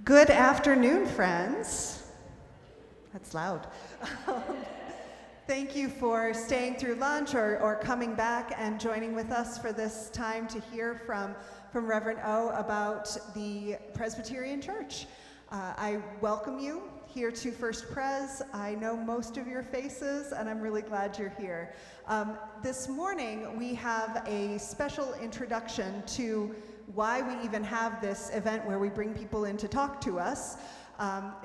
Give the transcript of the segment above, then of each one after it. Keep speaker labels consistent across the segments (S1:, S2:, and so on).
S1: Good afternoon, friends. That's loud. Thank you for staying through lunch or coming back and joining with us for this time to hear from Reverend O about the Presbyterian Church. I welcome you here to First Pres. I know most of your faces, and I'm really glad you're here. This morning, we have a special introduction to why we even have this event where we bring people in to talk to us.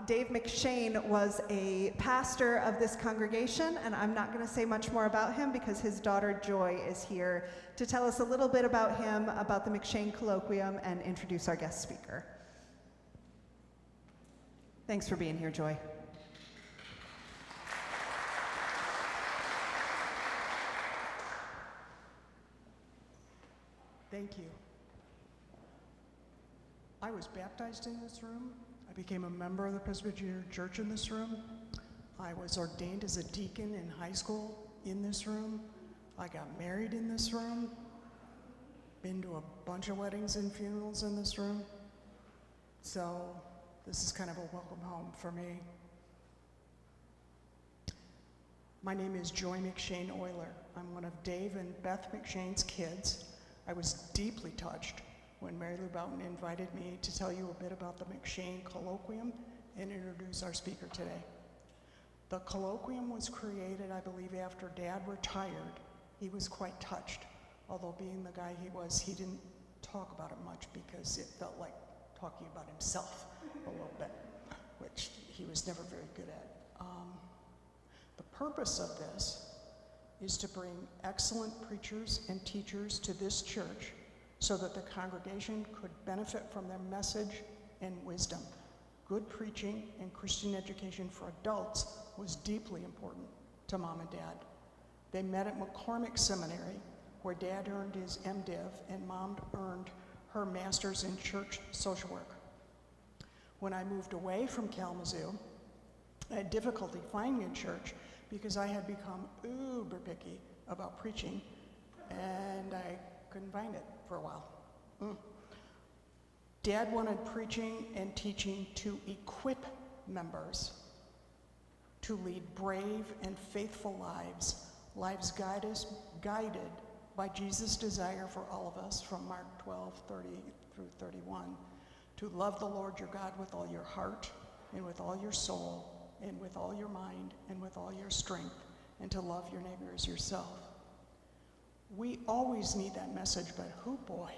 S1: Dave McShane was a pastor of this congregation, and I'm not going to say much more about him because his daughter Joy is here to tell us a little bit about him, about the McShane Colloquium, and introduce our guest speaker. Thanks for being here, Joy.
S2: Thank you. I was baptized in this room. I became a member of the Presbyterian Church in this room. I was ordained as a deacon in high school in this room. I got married in this room. Been to a bunch of weddings and funerals in this room. So this is kind of a welcome home for me. My name is Joy McShane Euler. I'm one of Dave and Beth McShane's kids. I was deeply touched when Mary Lou Boughton invited me to tell you a bit about the McShane Colloquium and introduce our speaker today. The Colloquium was created, I believe, after Dad retired. He was quite touched, although being the guy he was, he didn't talk about it much because it felt like talking about himself a little bit, which he was never very good at. The purpose of this is to bring excellent preachers and teachers to this church so that the congregation could benefit from their message and wisdom. Good preaching and Christian education for adults was deeply important to Mom and Dad. They met at McCormick Seminary, where Dad earned his MDiv and Mom earned her master's in church social work. When I moved away from Kalamazoo, I had difficulty finding a church because I had become uber picky about preaching, and I couldn't find it for a while. Dad wanted preaching and teaching to equip members to lead brave and faithful lives guided by Jesus' desire for all of us, from Mark 12:30 through 31, to love the Lord your God with all your heart and with all your soul and with all your mind and with all your strength, and to love your neighbor as yourself. We always need that message, but oh boy,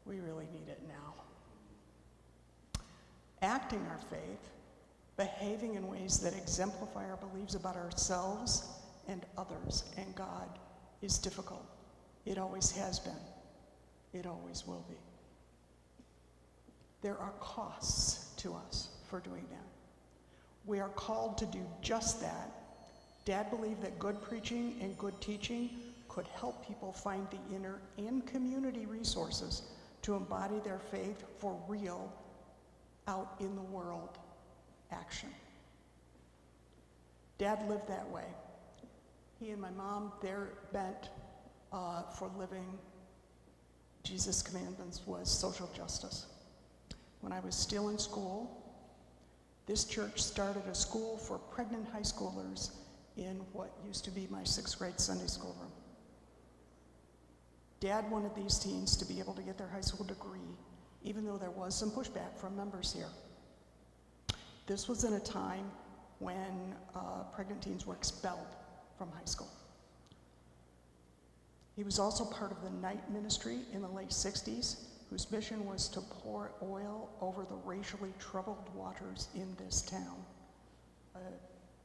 S2: we really need it now. Acting our faith, behaving in ways that exemplify our beliefs about ourselves and others and God is difficult. It always has been. It always will be. There are costs to us for doing that. We are called to do just that. Dad believed that good preaching and good teaching could help people find the inner and community resources to embody their faith for real, out in the world action. Dad lived that way. He and my mom, their bent for living Jesus' commandments was social justice. When I was still in school, this church started a school for pregnant high schoolers in what used to be my 6th grade Sunday school room. Dad wanted these teens to be able to get their high school degree, even though there was some pushback from members here. This was in a time when pregnant teens were expelled from high school. He was also part of the night ministry in the late 60s, whose mission was to pour oil over the racially troubled waters in this town. A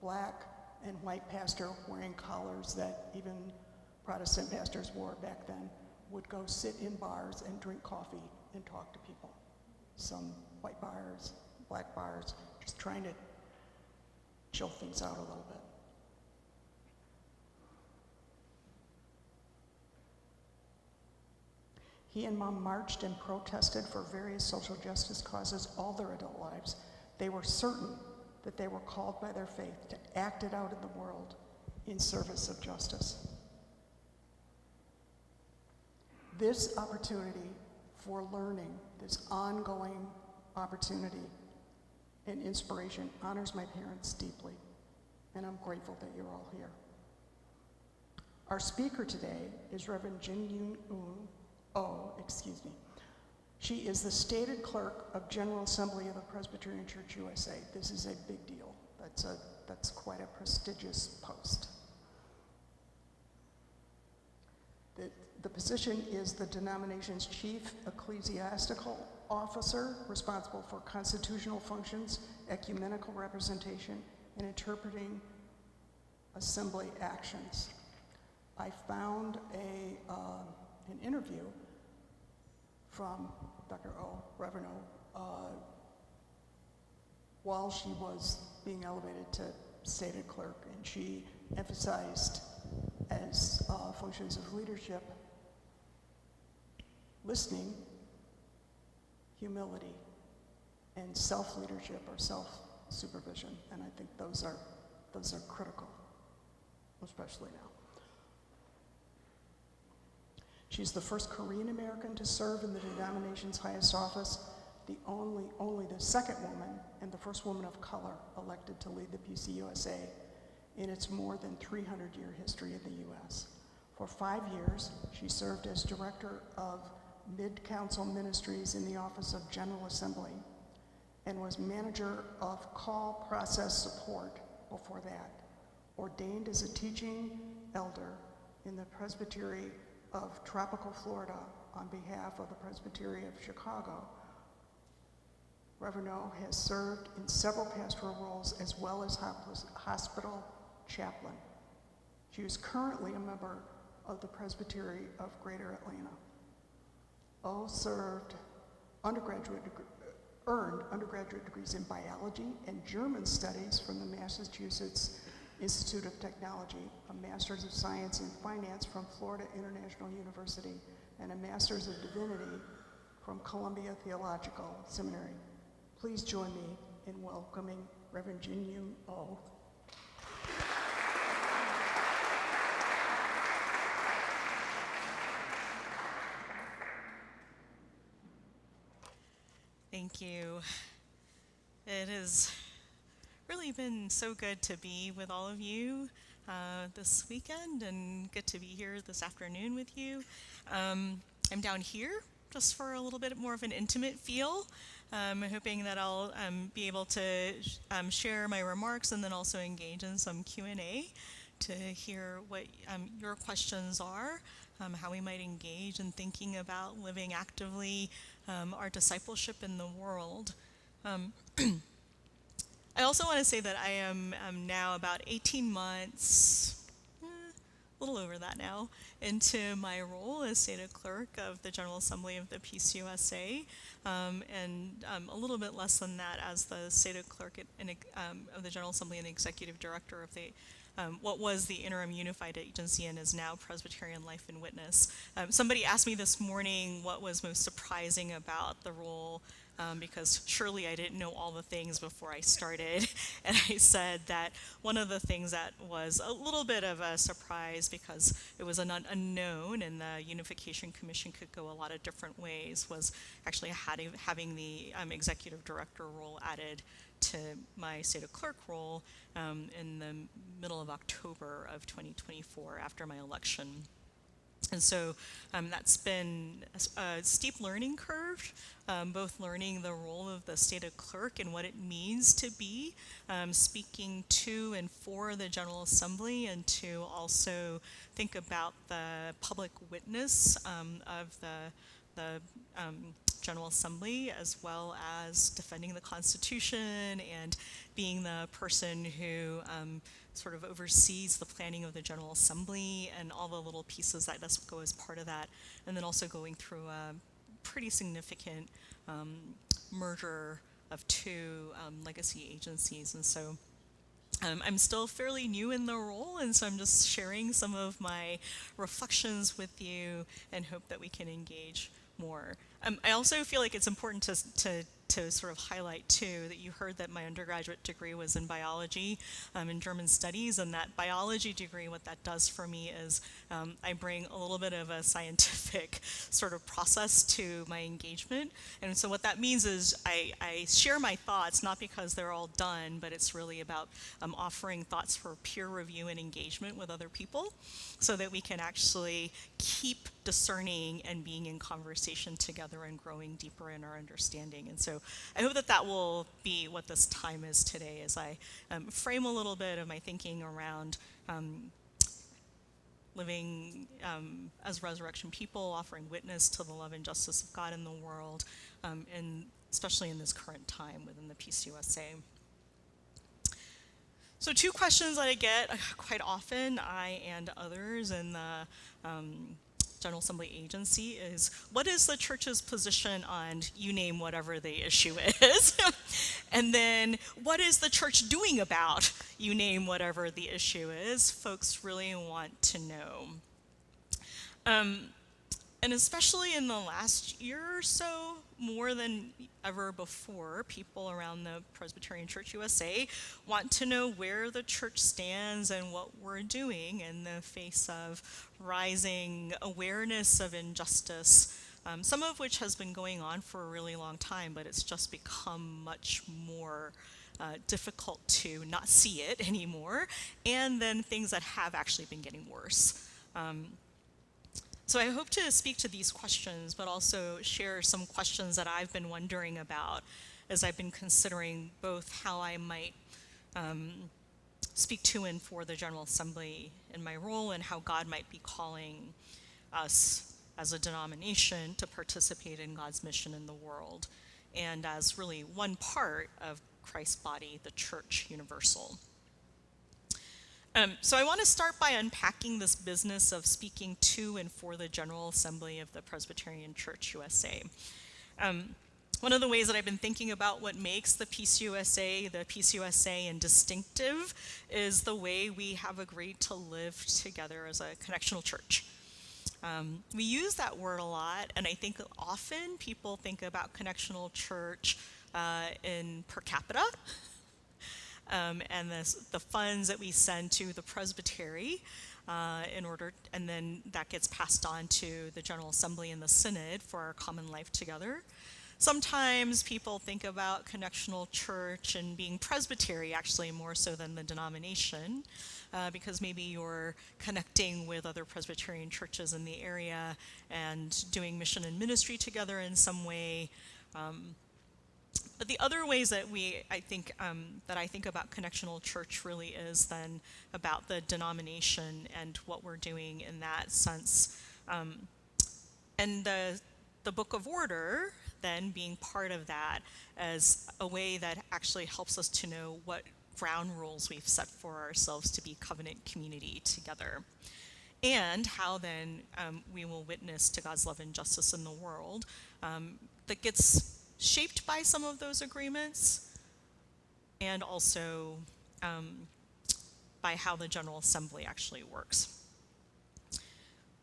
S2: black and white pastor wearing collars that even Protestant pastors wore back then would go sit in bars and drink coffee and talk to people. Some white bars, black bars, just trying to chill things out a little bit. He and Mom marched and protested for various social justice causes all their adult lives. They were certain that they were called by their faith to act it out in the world in service of justice. This opportunity for learning, this ongoing opportunity and inspiration honors my parents deeply, and I'm grateful that you're all here. Our speaker today is Reverend Jihyun She is the stated clerk of General Assembly of the Presbyterian Church USA. This is a big deal. That's quite a prestigious post. The position is the denomination's chief ecclesiastical officer, responsible for constitutional functions, ecumenical representation, and interpreting assembly actions. I found an interview from Dr. O, Reverend O, while she was being elevated to stated clerk, and she emphasized as functions of leadership, listening, humility, and self-leadership or self-supervision, and I think those are critical, especially now. She's the first Korean American to serve in the denomination's highest office, only the second woman and the first woman of color elected to lead the PCUSA in its more than 300-year history in the U.S. For 5 years, she served as director of Mid-Council Ministries in the Office of General Assembly and was manager of call process support before that, ordained as a teaching elder in the Presbytery of Tropical Florida on behalf of the Presbytery of Chicago. Reverend O has served in several pastoral roles as well as hospital chaplain. She is currently a member of the Presbytery of Greater Atlanta. O earned undergraduate degrees in biology and German studies from the Massachusetts Institute of Technology, a Master's of Science in Finance from Florida International University, and a Master's of Divinity from Columbia Theological Seminary. Please join me in welcoming Reverend Jihyun O.
S3: Thank you. It has really been so good to be with all of you this weekend and good to be here this afternoon with you. I'm down here just for a little bit more of an intimate feel. I'm hoping that I'll be able to share my remarks and then also engage in some Q&A to hear what your questions are, how we might engage in thinking about living actively our discipleship in the world. I also want to say that I am now about 18 months, a little over that now, into my role as stated clerk of the General Assembly of the PCUSA, and a little bit less than that as the stated clerk of the General Assembly and executive director of the what was the interim unified agency and is now Presbyterian Life and Witness. Somebody asked me this morning what was most surprising about the role, because surely I didn't know all the things before I started. And I said that one of the things that was a little bit of a surprise, because it was an unknown and the Unification Commission could go a lot of different ways, was actually having the executive director role added to my stated clerk role in the middle of October of 2024 after my election. And so that's been a steep learning curve, both learning the role of the stated clerk and what it means to be speaking to and for the General Assembly, and to also think about the public witness of the General Assembly, as well as defending the Constitution and being the person who sort of oversees the planning of the General Assembly and all the little pieces that does go as part of that, and then also going through a pretty significant merger of two legacy agencies. And so I'm still fairly new in the role, and so I'm just sharing some of my reflections with you and hope that we can engage more. I also feel like it's important to to sort of highlight too that you heard that my undergraduate degree was in biology and German studies, and that biology degree, what that does for me is I bring a little bit of a scientific sort of process to my engagement. And so what that means is I share my thoughts, not because they're all done, but it's really about offering thoughts for peer review and engagement with other people so that we can actually keep discerning and being in conversation together and growing deeper in our understanding. And so I hope that that will be what this time is today, as I frame a little bit of my thinking around living as resurrection people, offering witness to the love and justice of God in the world, and especially in this current time within the PCUSA. So 2 questions that I get quite often, I and others in the General Assembly agency, is what is the church's position on you name whatever the issue is? And then what is the church doing about you name whatever the issue is? Folks really want to know. And especially in the last year or so, more than ever before, people around the Presbyterian Church USA want to know where the church stands and what we're doing in the face of rising awareness of injustice, some of which has been going on for a really long time, but it's just become much more difficult to not see it anymore, and then things that have actually been getting worse. So I hope to speak to these questions, but also share some questions that I've been wondering about as I've been considering both how I might speak to and for the General Assembly in my role, and how God might be calling us as a denomination to participate in God's mission in the world, and as really one part of Christ's body, the Church Universal. So I want to start by unpacking this business of speaking to and for the General Assembly of the Presbyterian Church USA. One of the ways that I've been thinking about what makes the PCUSA and distinctive is the way we have agreed to live together as a connectional church. We use that word a lot, and I think often people think about connectional church in per capita. And the funds that we send to the presbytery and then that gets passed on to the General Assembly and the Synod for our common life together. Sometimes people think about connectional church and being presbytery actually more so than the denomination, because maybe you're connecting with other Presbyterian churches in the area and doing mission and ministry together in some way. But the other ways that I think about connectional church really is then about the denomination and what we're doing in that sense. And the Book of Order then being part of that as a way that actually helps us to know what ground rules we've set for ourselves to be covenant community together. And how then we will witness to God's love and justice in the world that gets shaped by some of those agreements, and also by how the General Assembly actually works.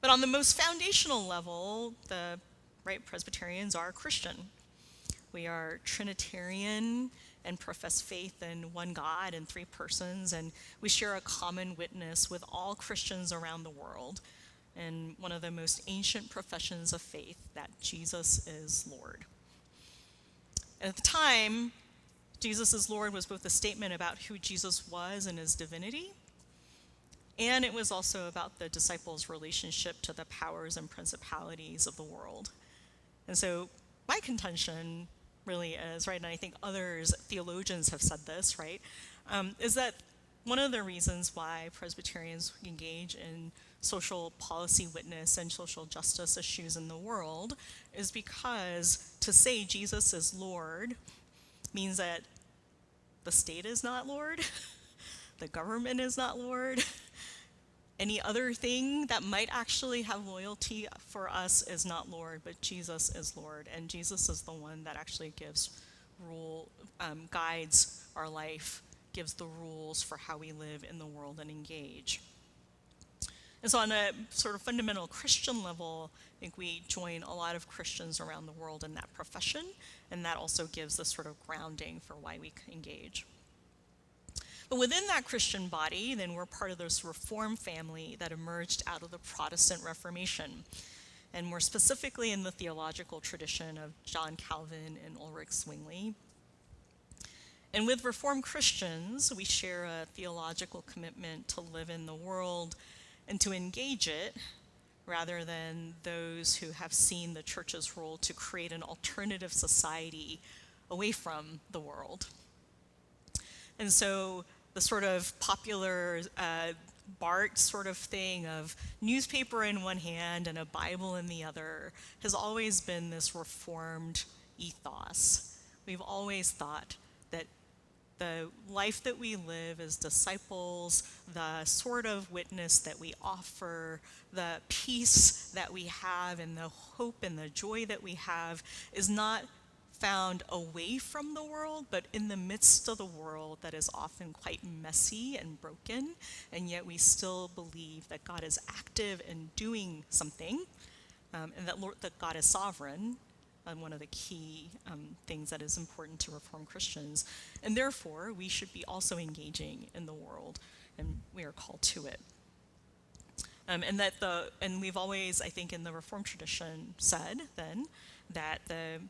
S3: But on the most foundational level, the Presbyterians are Christian. We are Trinitarian and profess faith in one God and 3 persons, and we share a common witness with all Christians around the world, and one of the most ancient professions of faith, that Jesus is Lord. At the time, Jesus is Lord was both a statement about who Jesus was and his divinity, and it was also about the disciples' relationship to the powers and principalities of the world. And so my contention really is, right, and I think others, theologians have said this, right, is that one of the reasons why Presbyterians engage in social policy witness and social justice issues in the world is because to say Jesus is Lord means that the state is not Lord, the government is not Lord, any other thing that might actually have loyalty for us is not Lord, but Jesus is Lord, and Jesus is the one that actually guides our life, gives the rules for how we live in the world and engage. And so on a sort of fundamental Christian level, I think we join a lot of Christians around the world in that profession, and that also gives this sort of grounding for why we engage. But within that Christian body, then we're part of this Reform family that emerged out of the Protestant Reformation, and more specifically in the theological tradition of John Calvin and Ulrich Zwingli. And with Reformed Christians, we share a theological commitment to live in the world and to engage it, rather than those who have seen the church's role to create an alternative society away from the world. And so the sort of popular BART sort of thing of newspaper in one hand and a Bible in the other has always been this Reformed ethos. We've always thought that the life that we live as disciples, the sort of witness that we offer, the peace that we have, and the hope and the joy that we have is not found away from the world, but in the midst of the world that is often quite messy and broken, and yet we still believe that God is active and doing something, and that God is sovereign. One of the key things that is important to Reformed Christians. And therefore, we should be also engaging in the world, and we are called to it. And we've always, I think, in the Reformed tradition said then that the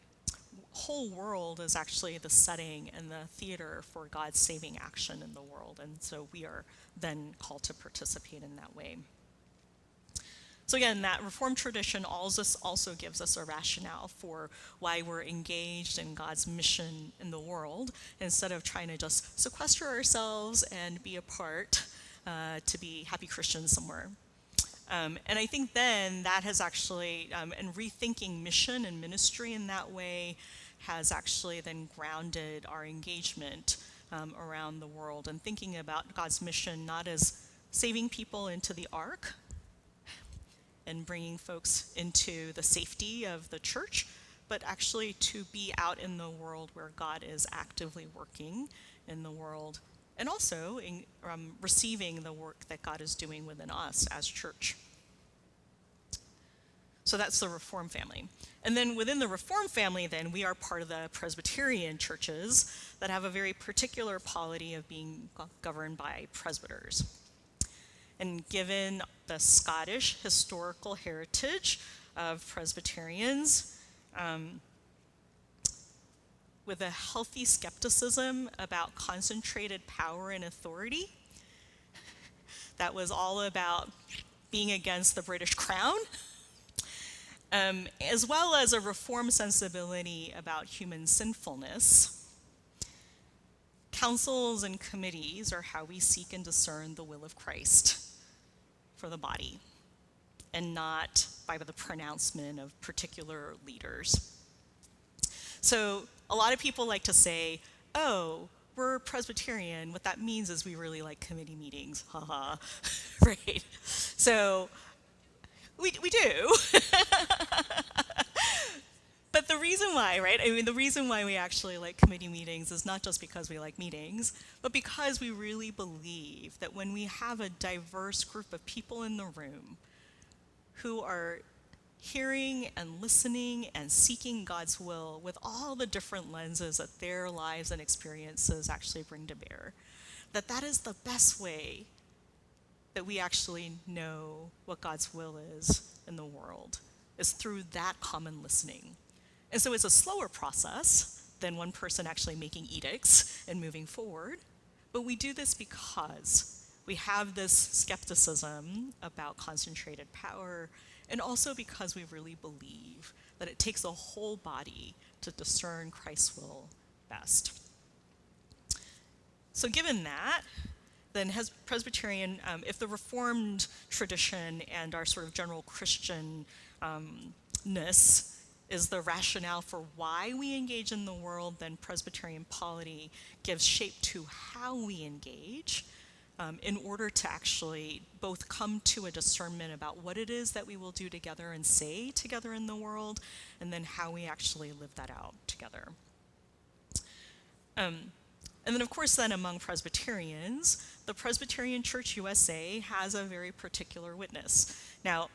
S3: whole world is actually the setting and the theater for God's saving action in the world. And so we are then called to participate in that way. So again, that Reformed tradition also gives us a rationale for why we're engaged in God's mission in the world, instead of trying to just sequester ourselves and be apart to be happy Christians somewhere. And I think then that has actually, and rethinking mission and ministry in that way has actually then grounded our engagement around the world, and thinking about God's mission not as saving people into the ark, and bringing folks into the safety of the church, but actually to be out in the world where God is actively working in the world, and also receiving the work that God is doing within us as church. So that's the Reformed family. And then within the Reformed family, then, we are part of the Presbyterian churches that have a very particular polity of being governed by presbyters. And given the Scottish historical heritage of Presbyterians, with a healthy skepticism about concentrated power and authority, that was all about being against the British crown, as well as a Reformed sensibility about human sinfulness. Councils and committees are how we seek and discern the will of Christ for the body, and not by the pronouncement of particular leaders. So a lot of people like to say, oh, we're Presbyterian, what that means is we really like committee meetings, haha, right? So we do. But the reason why, right? I mean, the reason why we actually like committee meetings is not just because we like meetings, but because we really believe that when we have a diverse group of people in the room who are hearing and listening and seeking God's will with all the different lenses that their lives and experiences actually bring to bear, that is the best way that we actually know what God's will is in the world, is through that common listening. And so it's a slower process than one person actually making edicts and moving forward, but we do this because we have this skepticism about concentrated power, and also because we really believe that it takes a whole body to discern Christ's will best. So given that, then has Presbyterian, if the Reformed tradition and our sort of general Christianness is the rationale for why we engage in the world, then Presbyterian polity gives shape to how we engage in order to actually both come to a discernment about what it is that we will do together and say together in the world, and then how we actually live that out together. And And then, of course, then among Presbyterians, the Presbyterian Church USA has a very particular witness. Now,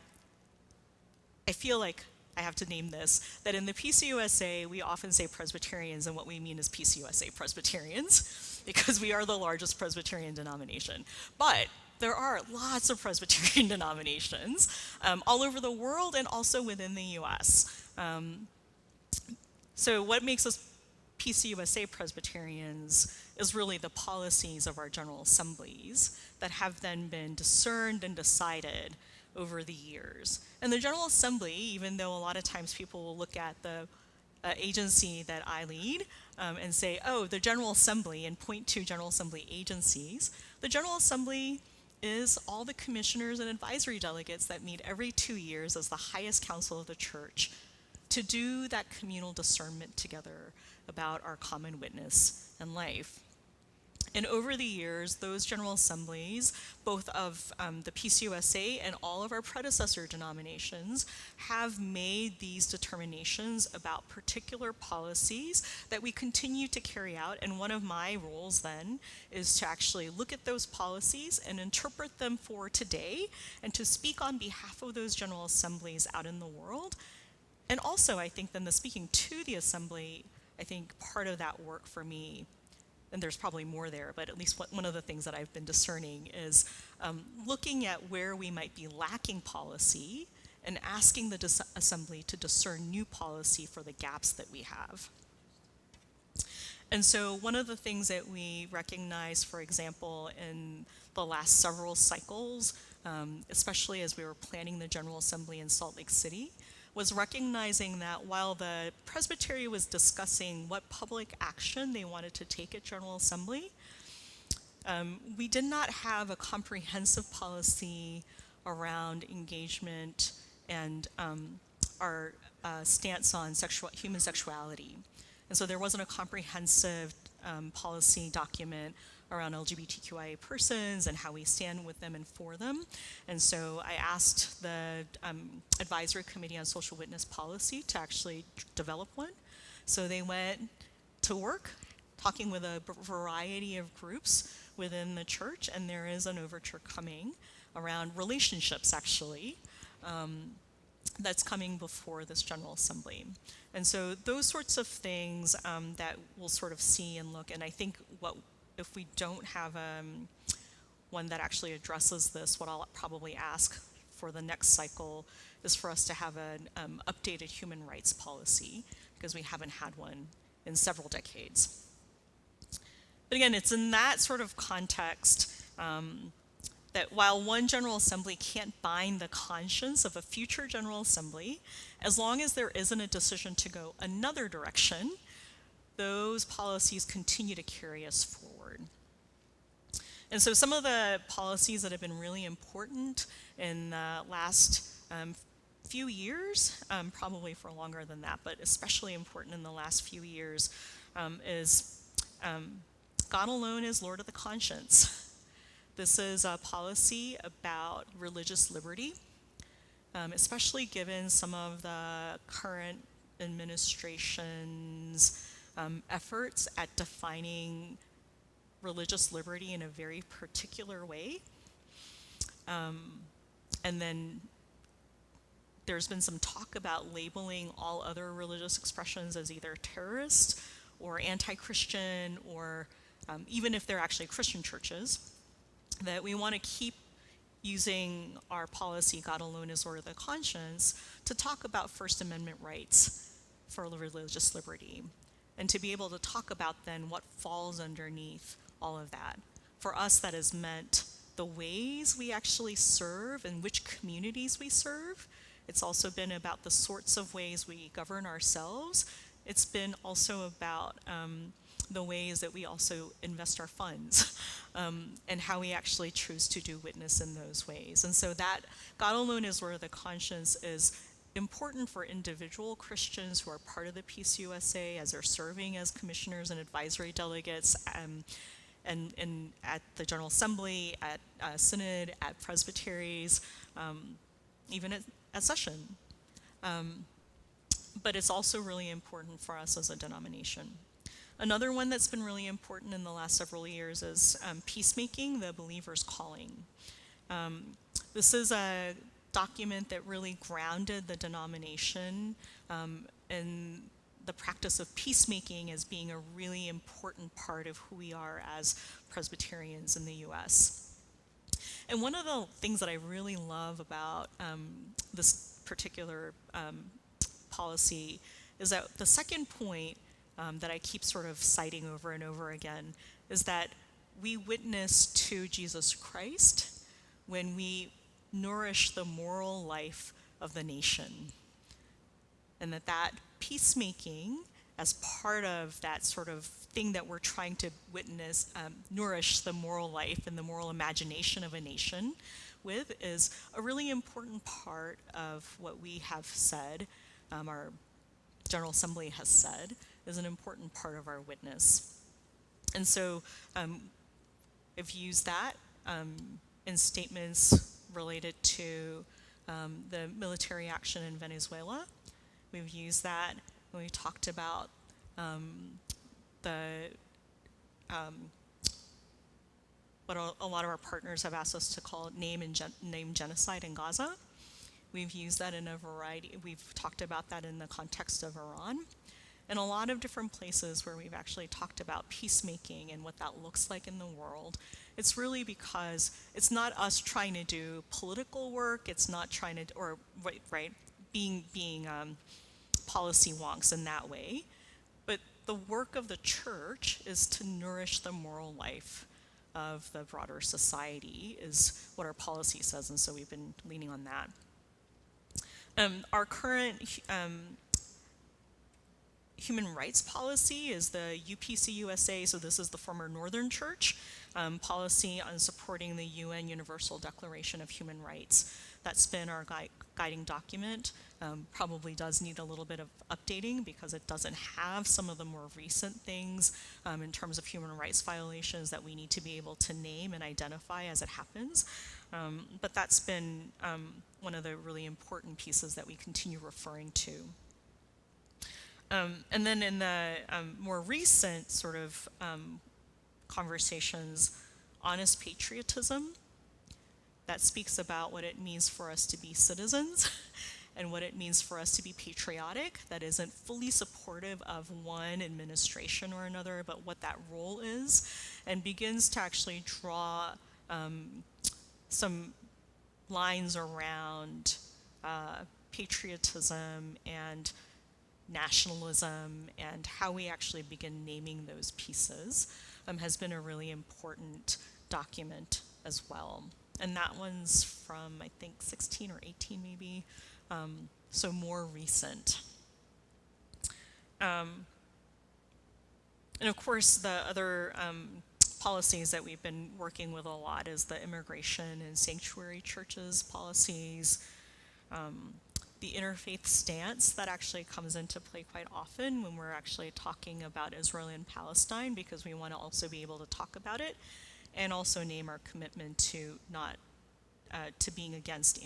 S3: I feel like I have to name this, that in the PCUSA, we often say Presbyterians, and what we mean is PCUSA Presbyterians, because we are the largest Presbyterian denomination. But there are lots of Presbyterian denominations all over the world and also within the US. So what makes us PCUSA Presbyterians is really the policies of our General Assemblies that have then been discerned and decided over the years. And the General Assembly, even though a lot of times people will look at the agency that I lead and say, oh, the General Assembly, and point to General Assembly agencies, the General Assembly is all the commissioners and advisory delegates that meet every 2 years as the highest council of the church to do that communal discernment together about our common witness and life. And over the years, those General Assemblies, both of the PCUSA and all of our predecessor denominations, have made these determinations about particular policies that we continue to carry out. And one of my roles then is to actually look at those policies and interpret them for today and to speak on behalf of those General Assemblies out in the world. And also, I think then the speaking to the Assembly, I think part of that work for me, and there's probably more there, but at least one of the things that I've been discerning is looking at where we might be lacking policy and asking the Assembly to discern new policy for the gaps that we have. And so one of the things that we recognize, for example, in the last several cycles, especially as we were planning the General Assembly in Salt Lake City, was recognizing that while the Presbytery was discussing what public action they wanted to take at General Assembly, we did not have a comprehensive policy around engagement and our stance on human sexuality. And so there wasn't a comprehensive policy document around LGBTQIA persons and how we stand with them and for them. And so I asked the Advisory Committee on Social Witness Policy to actually develop one. So they went to work talking with a variety of groups within the church, and there is an overture coming around relationships, actually, that's coming before this General Assembly. And so those sorts of things that we'll sort of see and look, and I think if we don't have one that actually addresses this, what I'll probably ask for the next cycle is for us to have an updated human rights policy, because we haven't had one in several decades. But again, it's in that sort of context that while one General Assembly can't bind the conscience of a future General Assembly, as long as there isn't a decision to go another direction, those policies continue to carry us forward. And so some of the policies that have been really important in the last few years, probably for longer than that, but especially important in the last few years, is God alone is Lord of the conscience. This is a policy about religious liberty, especially given some of the current administration's efforts at defining religious liberty in a very particular way. And then there's been some talk about labeling all other religious expressions as either terrorist or anti-Christian, or even if they're actually Christian churches, that we want to keep using our policy, God alone is Lord of the conscience, to talk about First Amendment rights for religious liberty, and to be able to talk about then what falls underneath all of that. For us, that has meant the ways we actually serve and which communities we serve. It's also been about the sorts of ways we govern ourselves. It's been also about the ways that we also invest our funds and how we actually choose to do witness in those ways. And so that God alone is Lord of the conscience is important for individual Christians who are part of the PCUSA as they're serving as commissioners and advisory delegates and at the General Assembly, at Synod, at presbyteries, even at session. But it's also really important for us as a denomination. Another one that's been really important in the last several years is Peacemaking, the Believer's Calling. This is a document that really grounded the denomination in the practice of peacemaking as being a really important part of who we are as Presbyterians in the U.S. And one of the things that I really love about this particular policy is that the second point that I keep sort of citing over and over again is that we witness to Jesus Christ when we nourish the moral life of the nation. And that peacemaking, as part of that sort of thing that we're trying to witness, nourish the moral life and the moral imagination of a nation with, is a really important part of what we have said, our General Assembly has said, is an important part of our witness. And so I've used that in statements related to the military action in Venezuela. We've used that when we talked about what a lot of our partners have asked us to call name genocide in Gaza. We've used that in a variety, we've talked about that in the context of Iran. And a lot of different places where we've actually talked about peacemaking and what that looks like in the world. It's really because it's not us trying to do political work, it's not trying to, or being policy wonks in that way, but the work of the church is to nourish the moral life of the broader society, is what our policy says, and so we've been leaning on that. Our current human rights policy is the PCUSA, so this is the former Northern Church, policy on supporting the UN Universal Declaration of Human Rights. That's been our guiding document. Probably does need a little bit of updating because it doesn't have some of the more recent things in terms of human rights violations that we need to be able to name and identify as it happens. But that's been one of the really important pieces that we continue referring to. And then in the more recent sort of conversations, honest patriotism, that speaks about what it means for us to be citizens and what it means for us to be patriotic, that isn't fully supportive of one administration or another, but what that role is, and begins to actually draw some lines around patriotism and nationalism and how we actually begin naming those pieces, has been a really important document as well. And that one's from, I think, 16 or 18 maybe, so more recent. And of course, the other policies that we've been working with a lot is the immigration and sanctuary churches policies, the interfaith stance that actually comes into play quite often when we're actually talking about Israel and Palestine, because we want to also be able to talk about it and also name our commitment to not to being against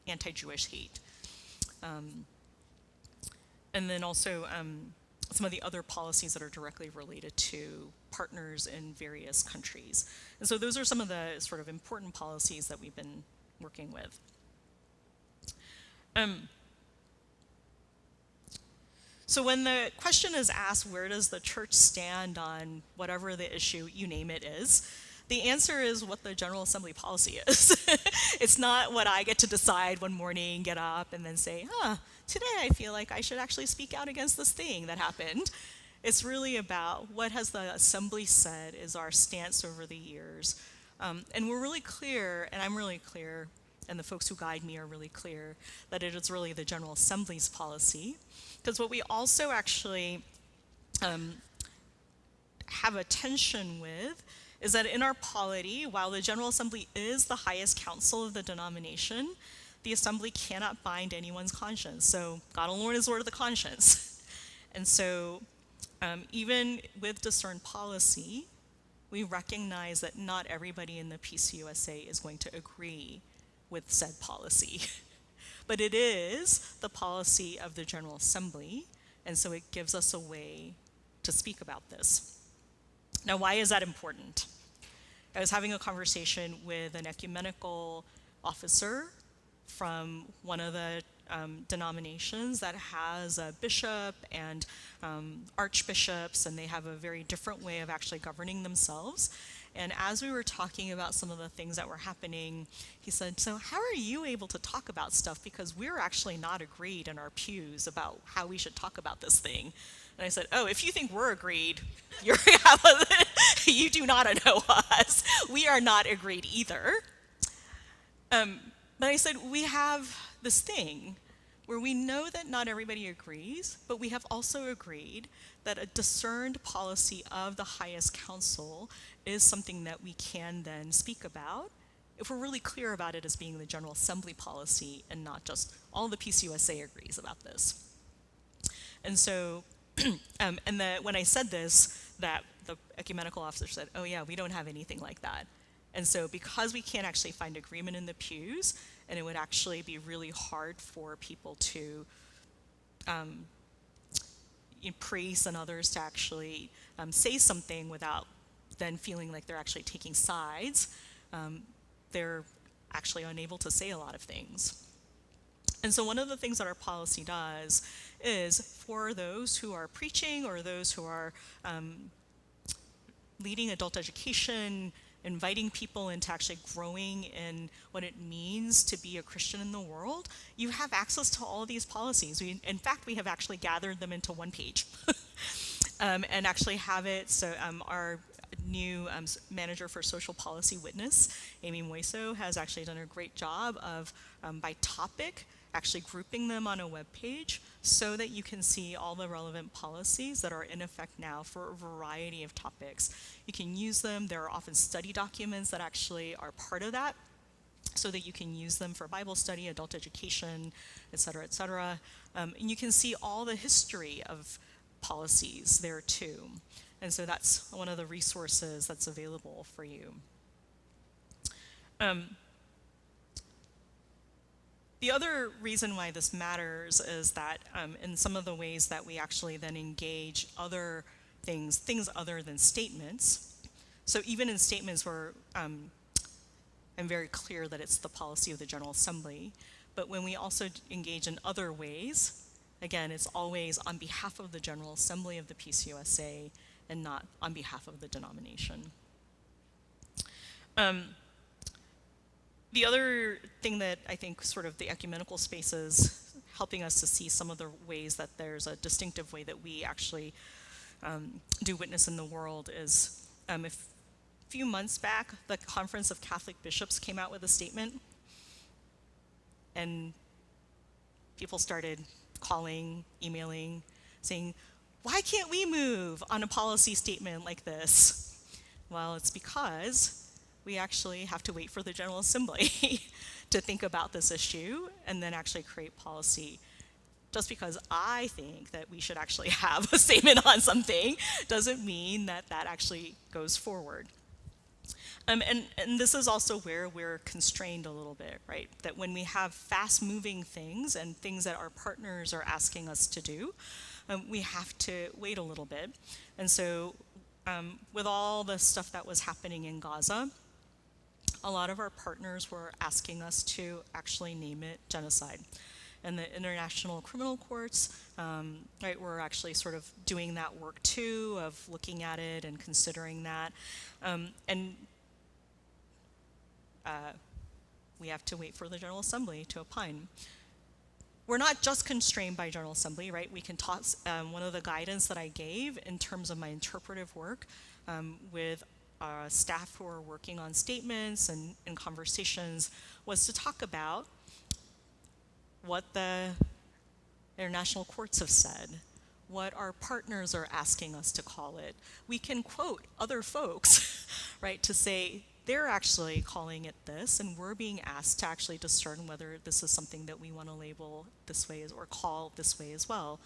S3: anti-Jewish hate. And then also some of the other policies that are directly related to partners in various countries. And so those are some of the sort of important policies that we've been working with. So when the question is asked, where does the church stand on whatever the issue, you name it, is, the answer is what the General Assembly policy is. It's not what I get to decide one morning, get up, and then say, today I feel like I should actually speak out against this thing that happened. It's really about what has the Assembly said is our stance over the years. And we're really clear, and I'm really clear, and the folks who guide me are really clear, that it is really the General Assembly's policy. Because what we also actually have a tension with is that in our polity, while the General Assembly is the highest council of the denomination, the Assembly cannot bind anyone's conscience. So God alone is Lord of the conscience. And so even with discerned policy, we recognize that not everybody in the PCUSA is going to agree with said policy. But it is the policy of the General Assembly, and so it gives us a way to speak about this. Now, why is that important? I was having a conversation with an ecumenical officer from one of the denominations that has a bishop and archbishops, and they have a very different way of actually governing themselves. And as we were talking about some of the things that were happening, he said, so how are you able to talk about stuff? Because we're actually not agreed in our pews about how we should talk about this thing. And I said, oh, if you think we're agreed, you do not know us. We are not agreed either. But I said, we have this thing where we know that not everybody agrees, but we have also agreed that a discerned policy of the highest council is something that we can then speak about if we're really clear about it as being the General Assembly policy and not just all the PCUSA agrees about this. And so, when I said this, that the ecumenical officer said, oh yeah, we don't have anything like that. And so because we can't actually find agreement in the pews, and it would actually be really hard for people to, priests and others to actually say something without then feeling like they're actually taking sides, they're actually unable to say a lot of things. And so one of the things that our policy does is for those who are preaching or those who are leading adult education, inviting people into actually growing in what it means to be a Christian in the world, you have access to all of these policies. In fact, we have actually gathered them into one page and actually have it. So our new manager for social policy witness, Amy Moiso, has actually done a great job of, by topic, actually grouping them on a web page so that you can see all the relevant policies that are in effect now for a variety of topics. You can use them. There are often study documents that actually are part of that so that you can use them for Bible study, adult education, et cetera, et cetera. And you can see all the history of policies there too. And so that's one of the resources that's available for you. The other reason why this matters is that in some of the ways that we actually then engage other things other than statements. So even in statements where I'm very clear that it's the policy of the General Assembly, but when we also engage in other ways, again, it's always on behalf of the General Assembly of the PCUSA and not on behalf of the denomination. The other thing that I think sort of the ecumenical space is helping us to see some of the ways that there's a distinctive way that we actually do witness in the world is a few months back, the Conference of Catholic Bishops came out with a statement, and people started calling, emailing, saying, why can't we move on a policy statement like this? Well, it's because we actually have to wait for the General Assembly to think about this issue and then actually create policy. Just because I think that we should actually have a statement on something doesn't mean that that actually goes forward. And this is also where we're constrained a little bit, right? That when we have fast-moving things and things that our partners are asking us to do, we have to wait a little bit. And so with all the stuff that was happening in Gaza, a lot of our partners were asking us to actually name it genocide. And the international criminal courts, right, we're actually sort of doing that work too, of looking at it and considering that. We have to wait for the General Assembly to opine. We're not just constrained by General Assembly, right? We can talk, one of the guidance that I gave in terms of my interpretive work with staff who are working on statements and conversations was to talk about what the international courts have said, what our partners are asking us to call it. We can quote other folks, right, to say they're actually calling it this, and we're being asked to actually discern whether this is something that we want to label this way or call this way as well.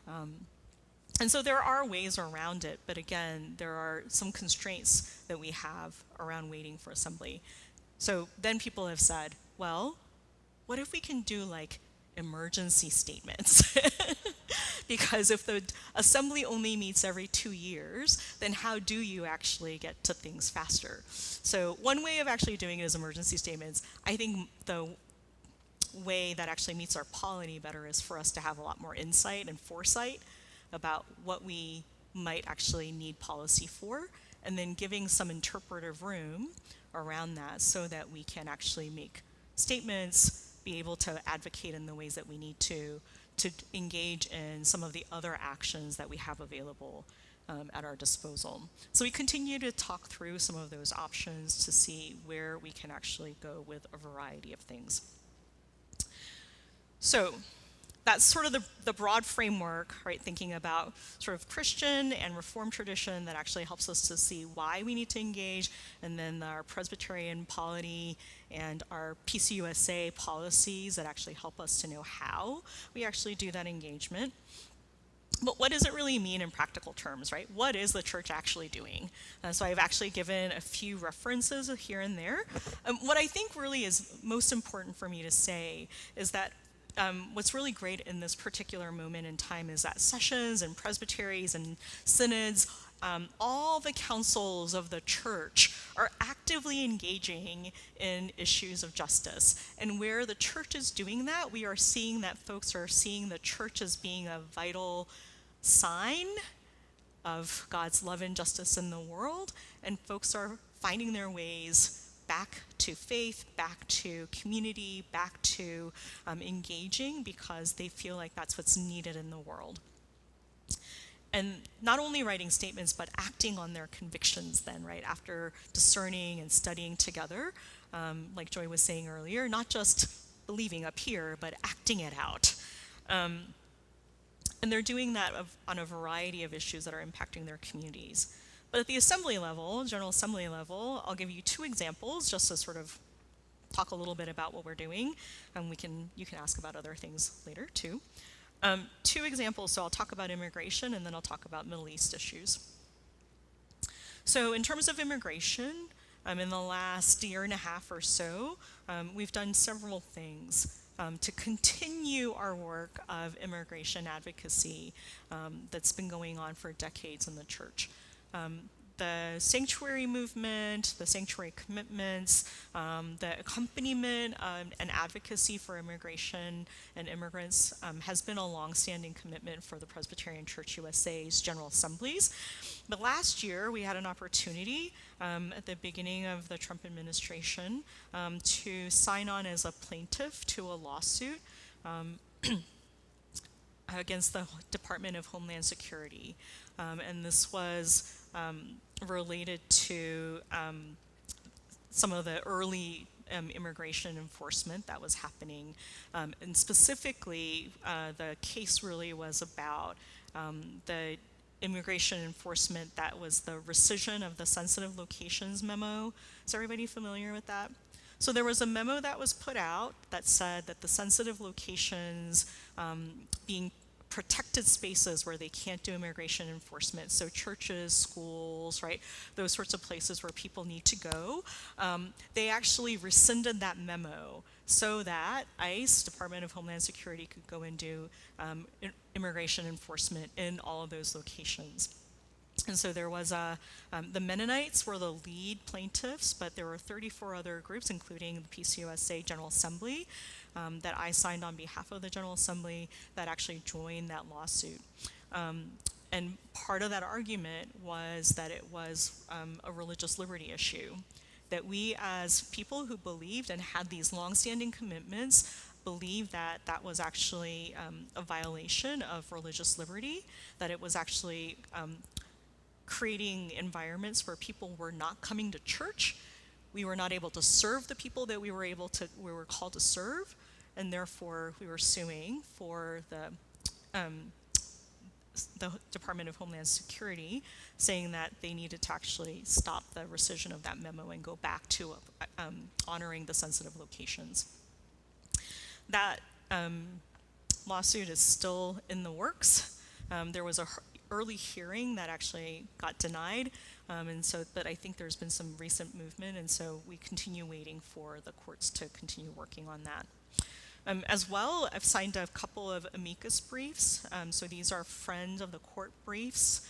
S3: And so there are ways around it, but again, there are some constraints that we have around waiting for assembly. So then people have said, well, what if we can do like emergency statements? Because if the assembly only meets every 2 years, then how do you actually get to things faster? So one way of actually doing it is emergency statements. I think the way that actually meets our polity better is for us to have a lot more insight and foresight about what we might actually need policy for, and then giving some interpretive room around that so that we can actually make statements, be able to advocate in the ways that we need to engage in some of the other actions that we have available at our disposal. So we continue to talk through some of those options to see where we can actually go with a variety of things. So that's sort of the broad framework, right? Thinking about sort of Christian and Reformed tradition that actually helps us to see why we need to engage, and then our Presbyterian polity and our PCUSA policies that actually help us to know how we actually do that engagement. But what does it really mean in practical terms, right? What is the church actually doing? So I've actually given a few references here and there. What I think really is most important for me to say is that what's really great in this particular moment in time is that sessions and presbyteries and synods, all the councils of the church are actively engaging in issues of justice. And where the church is doing that, we are seeing that folks are seeing the church as being a vital sign of God's love and justice in the world, and folks are finding their ways back to faith, back to community, back to engaging because they feel like that's what's needed in the world. And not only writing statements, but acting on their convictions then, right? After discerning and studying together, like Joy was saying earlier, not just believing up here, but acting it out. And they're doing that on a variety of issues that are impacting their communities. But at the assembly level, General Assembly level, I'll give you 2 examples just to sort of talk a little bit about what we're doing. And you can ask about other things later too. 2 examples, so I'll talk about immigration and then I'll talk about Middle East issues. So in terms of immigration, in the last year and a half or so, we've done several things to continue our work of immigration advocacy that's been going on for decades in the church. The sanctuary movement, the sanctuary commitments, the accompaniment and advocacy for immigration and immigrants has been a long-standing commitment for the Presbyterian Church USA's General Assemblies. But last year, we had an opportunity at the beginning of the Trump administration to sign on as a plaintiff to a lawsuit against the Department of Homeland Security. And this was related to some of the early immigration enforcement that was happening. And specifically, the case really was about the immigration enforcement that was the rescission of the sensitive locations memo. Is everybody familiar with that? So there was a memo that was put out that said that the sensitive locations being protected spaces where they can't do immigration enforcement, so churches, schools, right, those sorts of places where people need to go, they actually rescinded that memo so that ICE, Department of Homeland Security, could go and do immigration enforcement in all of those locations. And so there was the Mennonites were the lead plaintiffs, but there were 34 other groups, including the PCUSA General Assembly, that I signed on behalf of the General Assembly that actually joined that lawsuit. And part of that argument was that it was a religious liberty issue, that we as people who believed and had these longstanding commitments believed that that was actually a violation of religious liberty, that it was actually creating environments where people were not coming to church. We were not able to serve the people that we were called to serve, and therefore we were suing for the Department of Homeland Security, saying that they needed to actually stop the rescission of that memo and go back to honoring the sensitive locations. That lawsuit is still in the works. There was a early hearing that actually got denied, but I think there's been some recent movement, and so we continue waiting for the courts to continue working on that. As well, I've signed a couple of amicus briefs. So these are friends of the court briefs.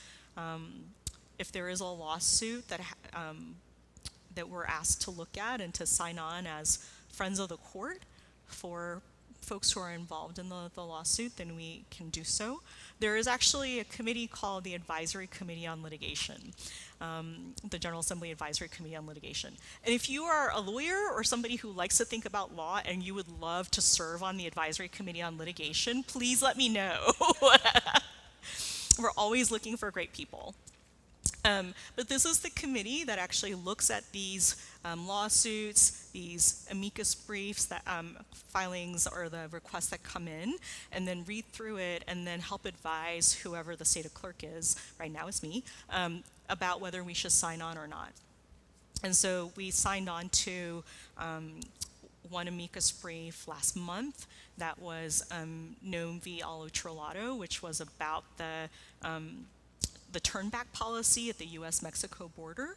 S3: If there is a lawsuit that we're asked to look at and to sign on as friends of the court for folks who are involved in the lawsuit, then we can do so. There is actually a committee called the Advisory Committee on Litigation, the General Assembly Advisory Committee on Litigation. And if you are a lawyer or somebody who likes to think about law and you would love to serve on the Advisory Committee on Litigation, please let me know. We're always looking for great people. But this is the committee that actually looks at these lawsuits, these amicus briefs, that filings or the requests that come in, and then read through it and then help advise whoever the state clerk is, right now it's me, about whether we should sign on or not. And so we signed on to one amicus brief last month that was Nome v. Allo-Trolato, which was about the turnback policy at the U.S.-Mexico border.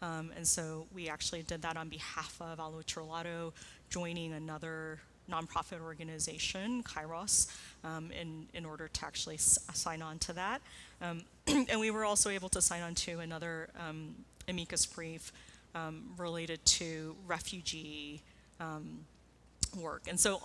S3: And so we actually did that on behalf of Allo-Trolato, joining another nonprofit organization, Kairos, in order to actually sign on to that. And we were also able to sign on to another amicus brief related to refugee work. And so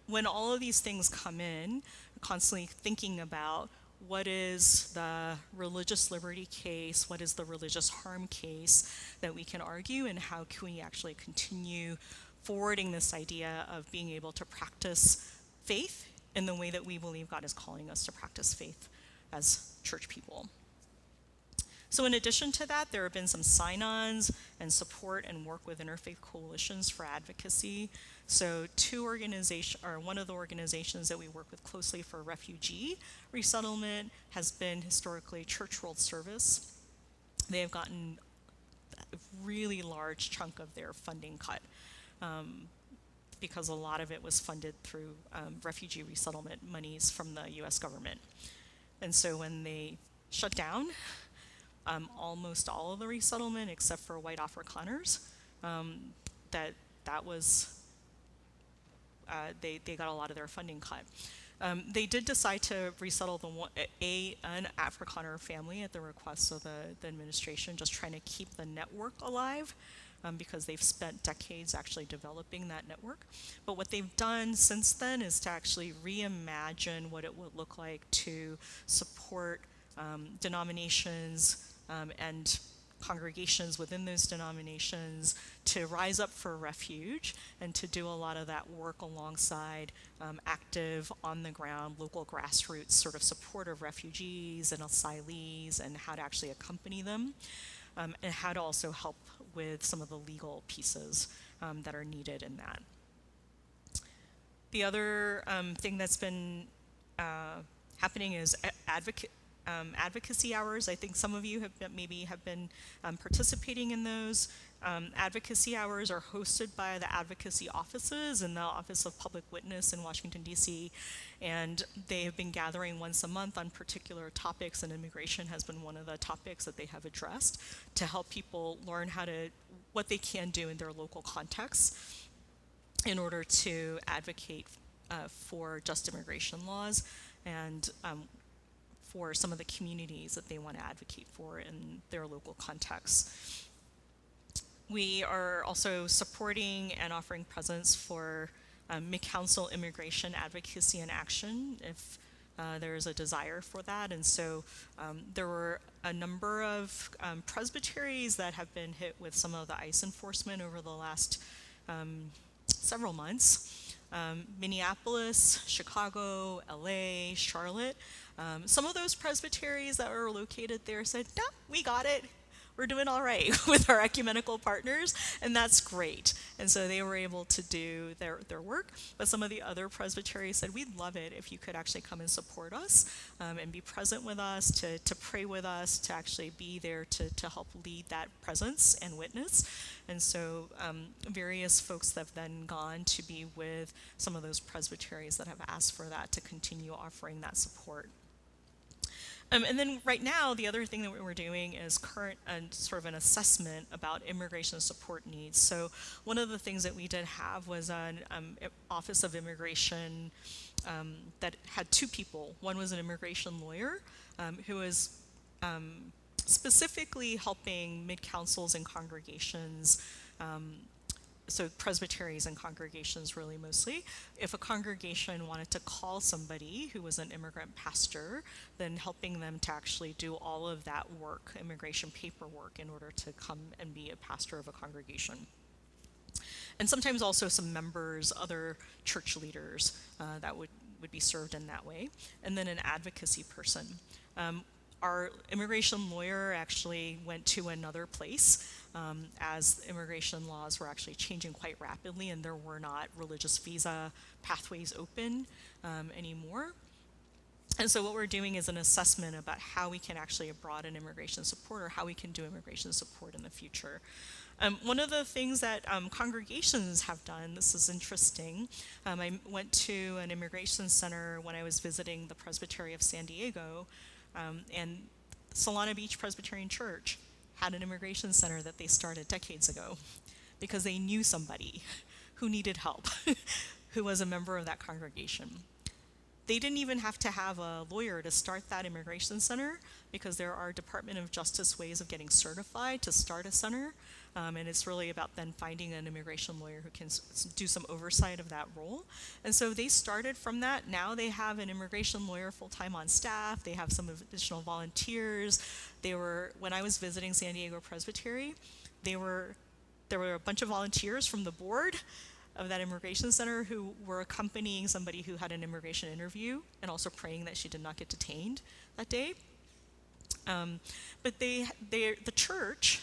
S3: when all of these things come in, constantly thinking about what is the religious liberty case, what is the religious harm case that we can argue, and how can we actually continue forwarding this idea of being able to practice faith in the way that we believe God is calling us to practice faith as church people. So in addition to that, there have been some sign-ons and support and work with interfaith coalitions for advocacy. So one of the organizations that we work with closely for refugee resettlement has been historically Church World Service. They have gotten a really large chunk of their funding cut because a lot of it was funded through refugee resettlement monies from the US government. And so when they shut down, almost all of the resettlement, except for white Afrikaners, that was, they got a lot of their funding cut. They did decide to resettle an Afrikaner family at the request of the administration, just trying to keep the network alive, because they've spent decades actually developing that network. But what they've done since then is to actually reimagine what it would look like to support denominations and congregations within those denominations to rise up for refuge and to do a lot of that work alongside active, on-the-ground, local grassroots sort of support of refugees and asylees, and how to actually accompany them, and how to also help with some of the legal pieces that are needed in that. The other thing that's been happening is advocacy hours. I think some of you have been participating in those. Advocacy hours are hosted by the advocacy offices and the Office of Public Witness in Washington, D.C., and they have been gathering once a month on particular topics, and immigration has been one of the topics that they have addressed to help people learn what they can do in their local contexts in order to advocate for just immigration laws and for some of the communities that they want to advocate for in their local contexts. We are also supporting and offering presence for Mid-Council Immigration Advocacy and Action if there is a desire for that. And so there were a number of presbyteries that have been hit with some of the ICE enforcement over the last several months. Minneapolis, Chicago, LA, Charlotte. Some of those presbyteries that were located there said, no, we got it. We're doing all right with our ecumenical partners, and that's great. And so they were able to do their work. But some of the other presbyteries said, we'd love it if you could actually come and support us and be present with us, to pray with us, to actually be there to help lead that presence and witness. And so various folks have then gone to be with some of those presbyteries that have asked for that, to continue offering that support. And then right now, the other thing that we're doing is current and sort of an assessment about immigration support needs. So one of the things that we did have was an Office of Immigration that had two people. One was an immigration lawyer who was specifically helping mid-councils and congregations, so presbyteries and congregations really mostly. If a congregation wanted to call somebody who was an immigrant pastor, then helping them to actually do all of that work, immigration paperwork, in order to come and be a pastor of a congregation. And sometimes also some members, other church leaders that would be served in that way. And then an advocacy person. Our immigration lawyer actually went to another place as immigration laws were actually changing quite rapidly, and there were not religious visa pathways open anymore. And so what we're doing is an assessment about how we can actually broaden immigration support, or how we can do immigration support in the future. One of the things that congregations have done, this is interesting, I went to an immigration center when I was visiting the Presbytery of San Diego, and Solana Beach Presbyterian Church had an immigration center that they started decades ago because they knew somebody who needed help, who was a member of that congregation. They didn't even have to have a lawyer to start that immigration center, because there are Department of Justice ways of getting certified to start a center, and it's really about then finding an immigration lawyer who can do some oversight of that role. And so they started from that. Now they have an immigration lawyer full-time on staff. They have some additional volunteers. When I was visiting San Diego Presbytery, there were a bunch of volunteers from the board of that immigration center who were accompanying somebody who had an immigration interview and also praying that she did not get detained that day. But the church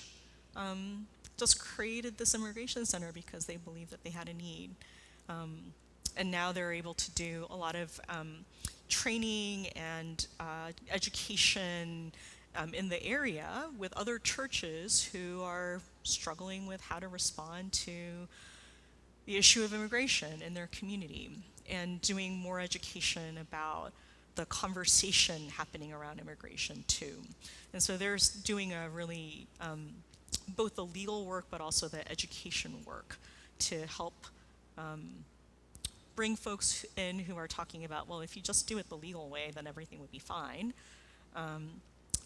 S3: just created this immigration center because they believed that they had a need. And now they're able to do a lot of training and education in the area with other churches who are struggling with how to respond to the issue of immigration in their community, and doing more education about the conversation happening around immigration too. And so they're doing a really, both the legal work but also the education work to help bring folks in who are talking about, well, if you just do it the legal way, then everything would be fine.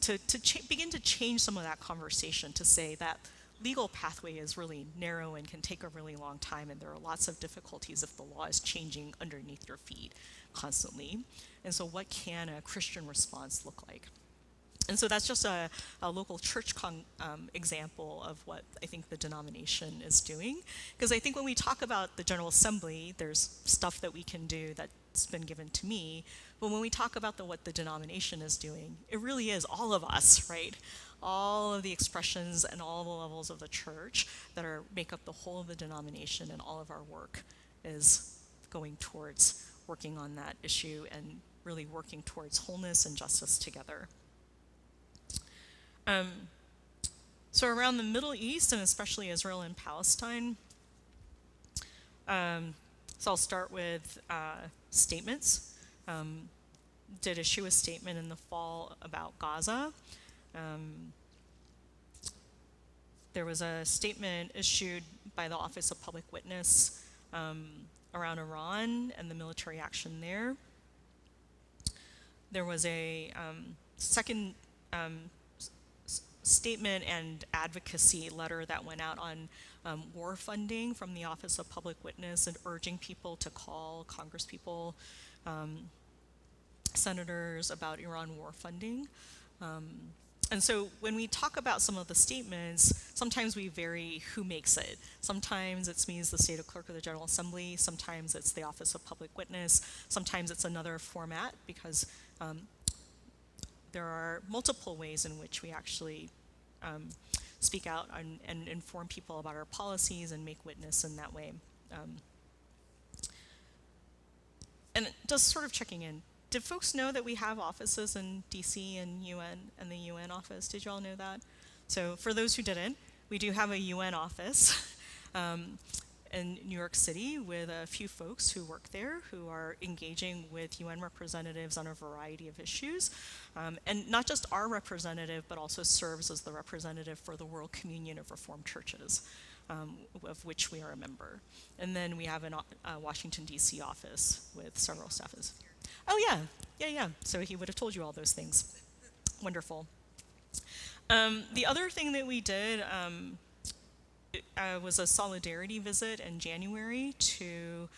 S3: To begin to change some of that conversation, to say that legal pathway is really narrow and can take a really long time, and there are lots of difficulties if the law is changing underneath your feet constantly. And so what can a Christian response look like? And so that's just a local church example of what I think the denomination is doing. Because I think when we talk about the General Assembly, there's stuff that we can do that's been given to me. But when we talk about what the denomination is doing, it really is all of us, right? All of the expressions and all the levels of the church that make up the whole of the denomination, and all of our work is going towards working on that issue and really working towards wholeness and justice together. So around the Middle East, and especially Israel and Palestine, so I'll start with statements. Did issue a statement in the fall about Gaza. There was a statement issued by the Office of Public Witness around Iran and the military action there. There was a second statement and advocacy letter that went out on war funding from the Office of Public Witness, and urging people to call congresspeople, senators about Iran war funding. And so when we talk about some of the statements, sometimes we vary who makes it. Sometimes it means the State Clerk of the General Assembly, sometimes it's the Office of Public Witness, sometimes it's another format, because there are multiple ways in which we actually speak out and inform people about our policies and make witness in that way. And just sort of checking in, did folks know that we have offices in DC and UN and the UN office? Did you all know that? So for those who didn't, we do have a UN office. in New York City with a few folks who work there who are engaging with UN representatives on a variety of issues. And not just our representative, but also serves as the representative for the World Communion of Reformed Churches, of which we are a member. And then we have a Washington, D.C. office with several staffers. Oh, yeah. So he would have told you all those things. Wonderful. The other thing that we did was a solidarity visit in January to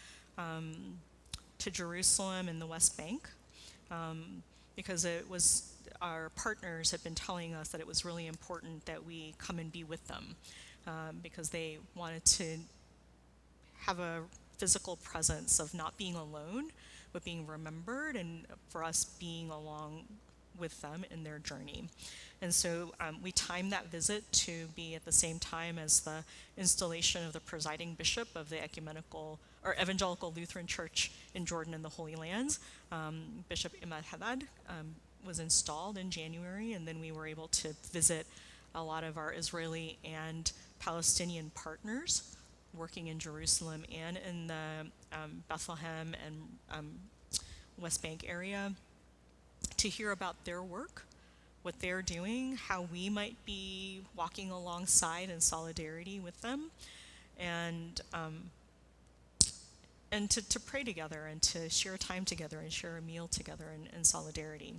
S3: Jerusalem and the West Bank, because it was our partners had been telling us that it was really important that we come and be with them, because they wanted to have a physical presence of not being alone, but being remembered, and for us being along with them in their journey. And so we timed that visit to be at the same time as the installation of the presiding bishop of the Evangelical Lutheran Church in Jordan and the Holy Lands. Bishop Imad Haddad was installed in January, and then we were able to visit a lot of our Israeli and Palestinian partners working in Jerusalem and in the Bethlehem and West Bank area to hear about their work, what they're doing, how we might be walking alongside in solidarity with them, and to pray together and to share time together and share a meal together in solidarity.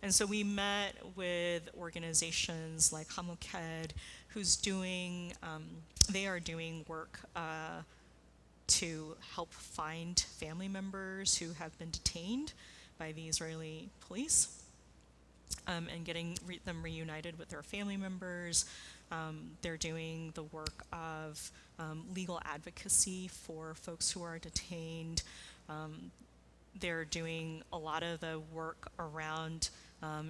S3: And so we met with organizations like Hamoked, who's doing, they are doing work to help find family members who have been detained by the Israeli police, and getting them reunited with their family members. They're doing the work of legal advocacy for folks who are detained. They're doing a lot of the work around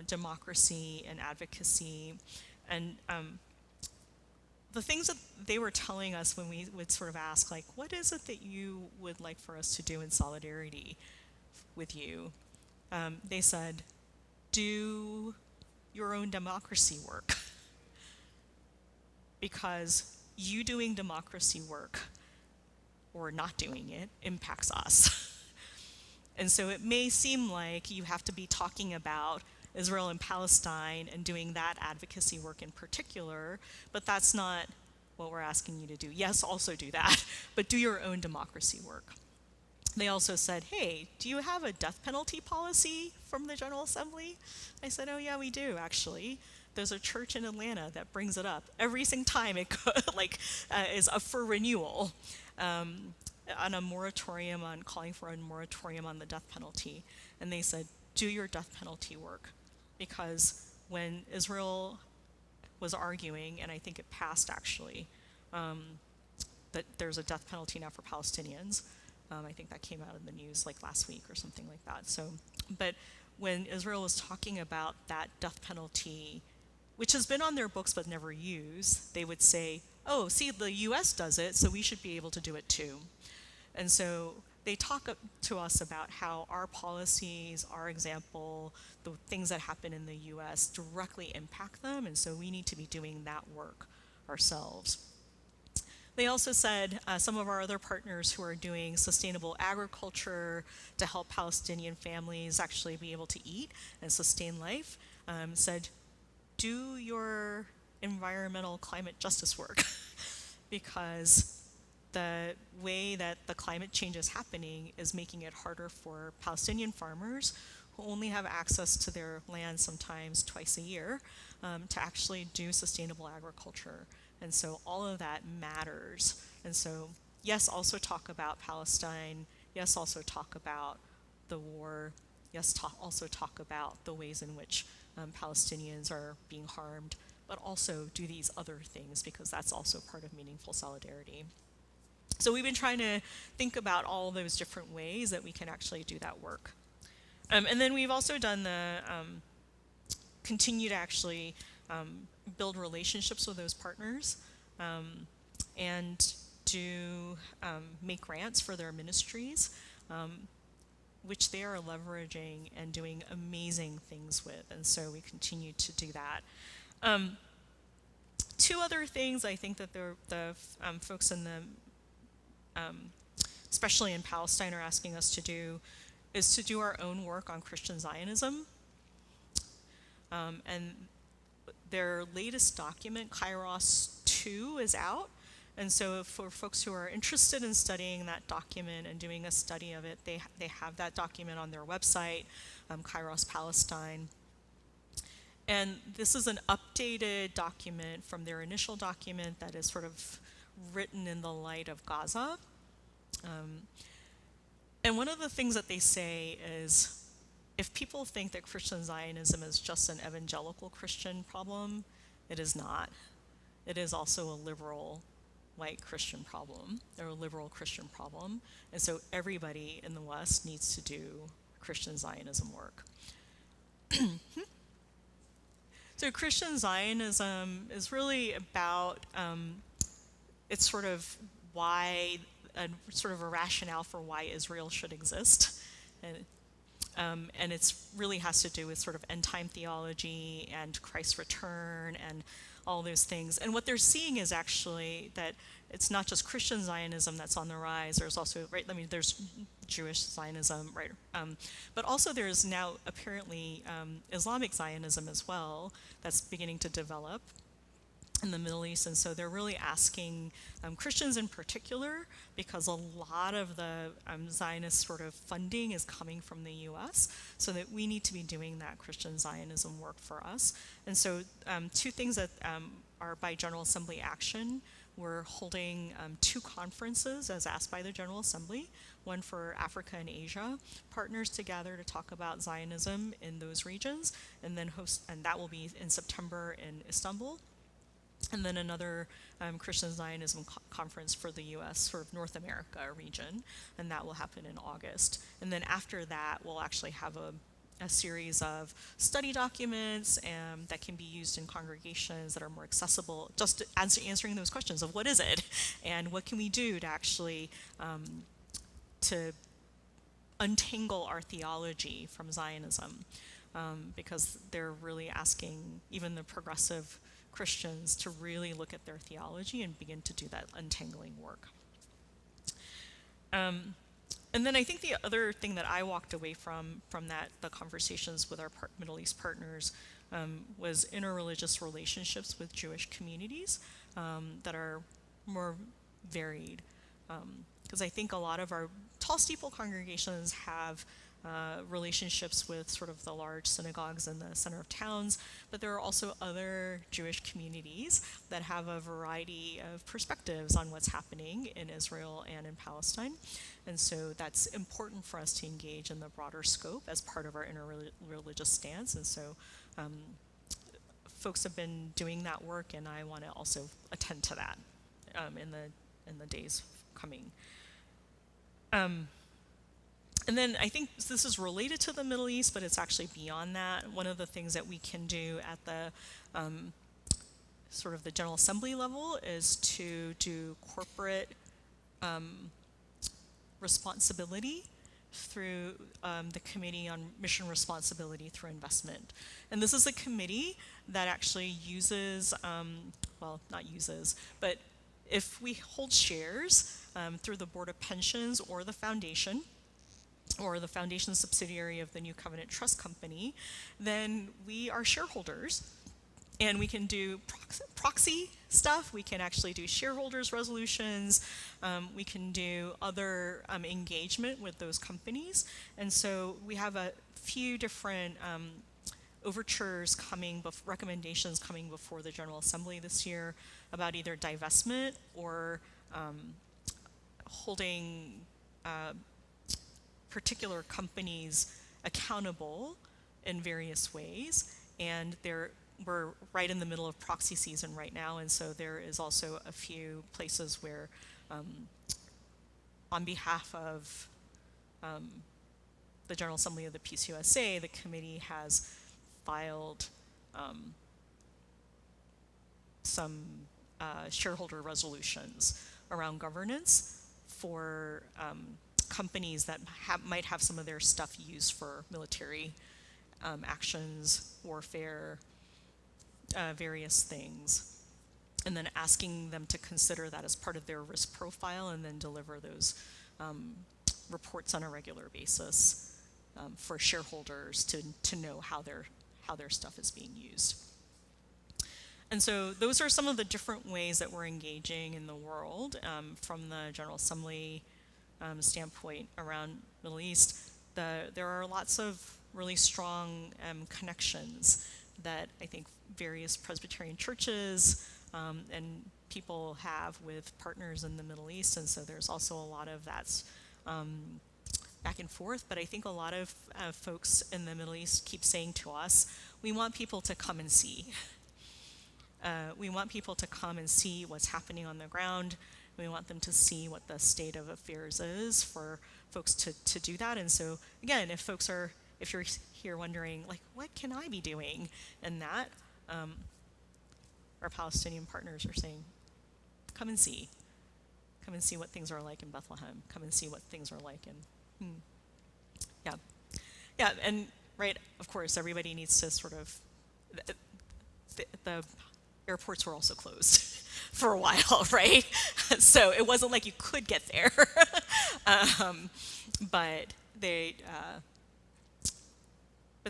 S3: democracy and advocacy. And the things that they were telling us when we would sort of ask, like, what is it that you would like for us to do in solidarity with you? They said, do your own democracy work. Because you doing democracy work or not doing it impacts us. And so it may seem like you have to be talking about Israel and Palestine and doing that advocacy work in particular, but that's not what we're asking you to do. Yes, also do that, but do your own democracy work. They also said, hey, do you have a death penalty policy from the General Assembly? I said, oh yeah, we do, actually. There's a church in Atlanta that brings it up every single time it is up for renewal, on a moratorium, on calling for a moratorium on the death penalty. And they said, do your death penalty work. Because when Israel was arguing, and I think it passed actually, that there's a death penalty now for Palestinians. I think that came out in the news like last week or something like that. So, but when Israel was talking about that death penalty, which has been on their books but never used, they would say, oh, see, the US does it, so we should be able to do it too. And so they talk to us about how our policies, our example, the things that happen in the US directly impact them, and so we need to be doing that work ourselves. They also said some of our other partners who are doing sustainable agriculture to help Palestinian families actually be able to eat and sustain life, said, do your environmental climate justice work. Because the way that the climate change is happening is making it harder for Palestinian farmers who only have access to their land sometimes twice a year to actually do sustainable agriculture. And so all of that matters. And so, yes, also talk about Palestine. Yes, also talk about the war. Yes, also talk about the ways in which Palestinians are being harmed, but also do these other things, because that's also part of meaningful solidarity. So we've been trying to think about all those different ways that we can actually do that work. And then we've also done the, continue to actually build relationships with those partners, and do make grants for their ministries, which they are leveraging and doing amazing things with. And so we continue to do that. Two other things I think that the folks in the especially in Palestine, are asking us to do is to do our own work on Christian Zionism. And their latest document, Kairos 2, is out. And so for folks who are interested in studying that document and doing a study of it, they have that document on their website, Kairos Palestine. And this is an updated document from their initial document that is sort of written in the light of Gaza. And one of the things that they say is, if people think that Christian Zionism is just an evangelical Christian problem, it is not. It is also a liberal white Christian problem, or a liberal Christian problem. And so everybody in the West needs to do Christian Zionism work. So Christian Zionism is really about, it's sort of why, sort of a rationale for why Israel should exist. And it's really has to do with sort of end time theology and Christ's return and all those things. And what they're seeing is actually that it's not just Christian Zionism that's on the rise. There's also, right, I mean, there's Jewish Zionism, right? But also there's now apparently Islamic Zionism as well that's beginning to develop in the Middle East. And so they're really asking Christians in particular, because a lot of the Zionist sort of funding is coming from the US, so that we need to be doing that Christian Zionism work for us. And so two things that are by General Assembly action. We're holding 2 conferences as asked by the General Assembly, one for Africa and Asia, partners to gather to talk about Zionism in those regions, and then and that will be in September in Istanbul. And then another Christian Zionism conference for the U.S., sort of North America region, and that will happen in August. And then after that, we'll actually have a series of study documents that can be used in congregations that are more accessible, just answering those questions of what is it, and what can we do to actually to untangle our theology from Zionism, because they're really asking even the progressive Christians to really look at their theology and begin to do that untangling work. And then I think the other thing that I walked away from the conversations with our Middle East partners was interreligious relationships with Jewish communities that are more varied. Because I think a lot of our tall steeple congregations have relationships with sort of the large synagogues in the center of towns, but there are also other Jewish communities that have a variety of perspectives on what's happening in Israel and in Palestine. And so that's important for us to engage in the broader scope as part of our interreligious stance. And so folks have been doing that work, and I want to also attend to that in the days coming. And then I think this is related to the Middle East, but it's actually beyond that. One of the things that we can do at the sort of the General Assembly level is to do corporate responsibility through the Committee on Mission Responsibility through Investment. And this is a committee that actually uses, well, not uses, but if we hold shares through the Board of Pensions or the foundation subsidiary of the New Covenant Trust Company, then we are shareholders, and we can do proxy stuff. We can actually do shareholders resolutions. We can do other engagement with those companies. And so we have a few different overtures coming, recommendations coming before the General Assembly this year about either divestment or holding particular companies accountable in various ways. And we're right in the middle of proxy season right now, and so there is also a few places where on behalf of the General Assembly of the PCUSA, the committee has filed some shareholder resolutions around governance for companies that might have some of their stuff used for military actions, warfare, various things. and then asking them to consider that as part of their risk profile and then deliver those reports on a regular basis for shareholders to know how their stuff is being used. And so those are some of the different ways that we're engaging in the world from the General Assembly standpoint around Middle East. There are lots of really strong connections that I think various Presbyterian churches and people have with partners in the Middle East, and so there's also a lot of that's back and forth. But I think a lot of folks in the Middle East keep saying to us, we want people to come and see. We want people to come and see what's happening on the ground. We want them to see what the state of affairs is for folks to do that. And so again, if you're here wondering, like, what can I be doing in that? Our Palestinian partners are saying, come and see. Come and see what things are like in Bethlehem. Come and see what things are like in, Yeah, and right, of course, everybody needs to sort of, the airports were also closed for a while, right? So it wasn't like you could get there. But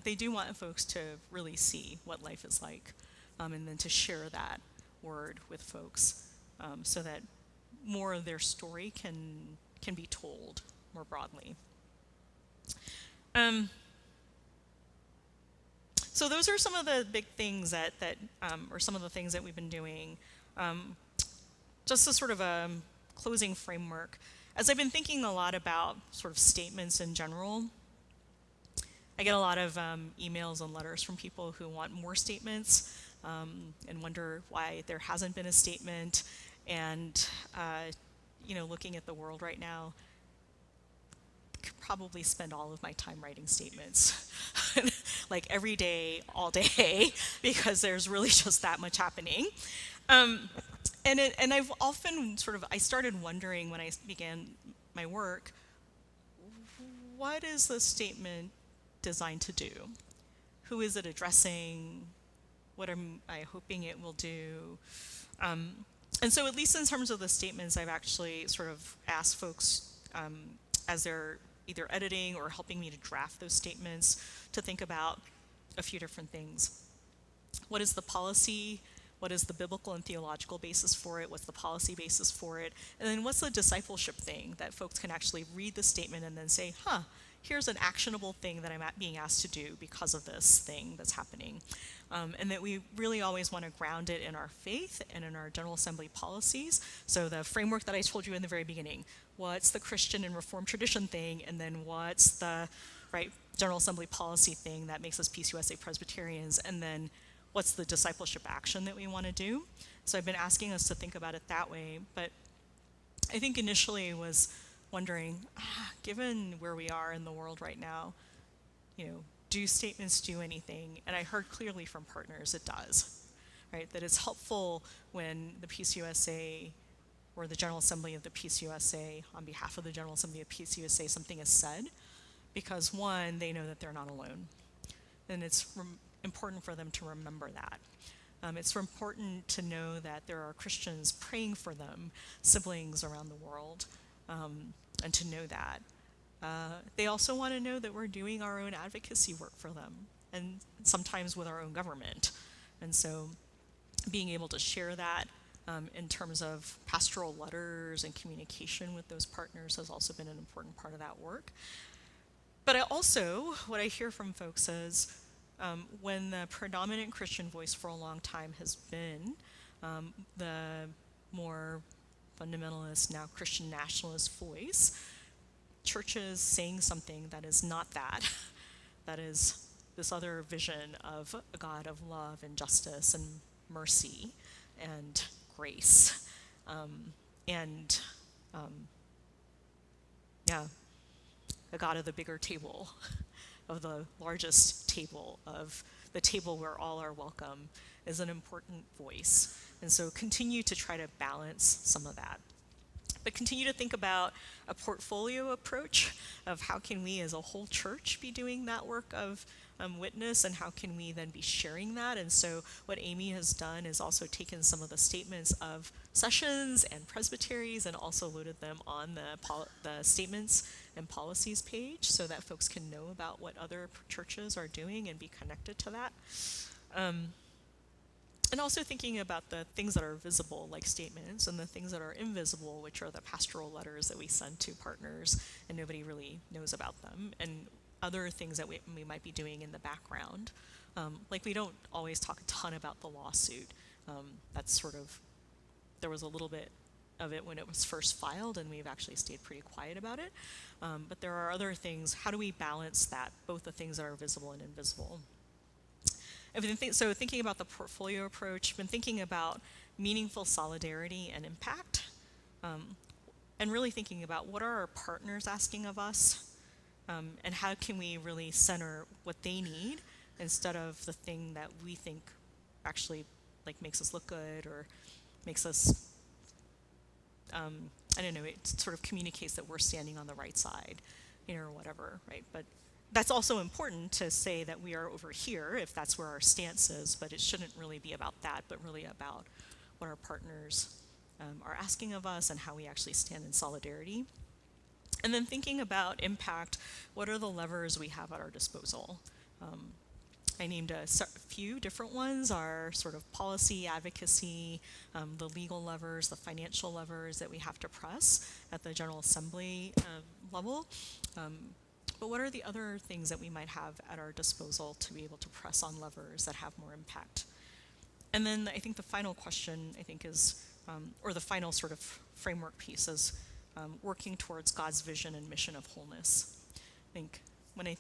S3: they do want folks to really see what life is like, and then to share that word with folks, so that more of their story can be told more broadly. So those are some of the big things that or some of the things that we've been doing. Just as sort of a closing framework, as I've been thinking a lot about sort of statements in general, I get a lot of emails and letters from people who want more statements and wonder why there hasn't been a statement. And looking at the world right now, I could probably spend all of my time writing statements, like every day, all day, because there's really just that much happening. And I've often I started wondering when I began my work, what is the statement designed to do? Who is it addressing? What am I hoping it will do? And so at least in terms of the statements, I've actually sort of asked folks as they're either editing or helping me to draft those statements to think about a few different things. What is the policy? What is the biblical and theological basis for it? What's the policy basis for it? And then what's the discipleship thing that folks can actually read the statement and then say, here's an actionable thing that I'm being asked to do because of this thing that's happening. And that we really always want to ground it in our faith and in our General Assembly policies. So the framework that I told you in the very beginning, what's the Christian and Reformed tradition thing, and then what's the General Assembly policy thing that makes us PCUSA Presbyterians, and then what's the discipleship action that we want to do. So I've been asking us to think about it that way, but I think initially was wondering, given where we are in the world right now, do statements do anything? And I heard clearly from partners it does, right? That it's helpful when the PCUSA or the General Assembly of the PCUSA, on behalf of the General Assembly of PCUSA, something is said, because one, they know that they're not alone. And it's important for them to remember that. It's important to know that there are Christians praying for them, siblings around the world, and to know that. They also want to know that we're doing our own advocacy work for them, and sometimes with our own government. And so being able to share that in terms of pastoral letters and communication with those partners has also been an important part of that work. But what I hear from folks is, when the predominant Christian voice for a long time has been the more fundamentalist, now Christian nationalist voice, churches saying something that is not that is this other vision of a God of love and justice and mercy and grace, a God of the bigger table, of the largest table, of the table where all are welcome, is an important voice. And so continue to try to balance some of that. But continue to think about a portfolio approach of how can we as a whole church be doing that work of witness, and how can we then be sharing that? And so what Amy has done is also taken some of the statements of sessions and presbyteries and also loaded them on the statements and policies page so that folks can know about what other churches are doing and be connected to that. And also thinking about the things that are visible, like statements, and the things that are invisible, which are the pastoral letters that we send to partners and nobody really knows about them, and other things that we might be doing in the background. Like we don't always talk a ton about the lawsuit. That's sort of, there was a little bit of it when it was first filed, and we've actually stayed pretty quiet about it. But there are other things. How do we balance that, both the things that are visible and invisible? So thinking about the portfolio approach, been thinking about meaningful solidarity and impact, and really thinking about what are our partners asking of us, and how can we really center what they need instead of the thing that we think actually like makes us look good or makes us, I don't know, it sort of communicates that we're standing on the right side, or whatever, right? But that's also important to say that we are over here if that's where our stance is, but it shouldn't really be about that, but really about what our partners are asking of us and how we actually stand in solidarity. And then thinking about impact, what are the levers we have at our disposal? I named a few different ones, our sort of policy, advocacy, the legal levers, the financial levers that we have to press at the General Assembly level. But what are the other things that we might have at our disposal to be able to press on levers that have more impact? And then I think the final question, I think, is, or the final sort of framework piece is working towards God's vision and mission of wholeness. I think when I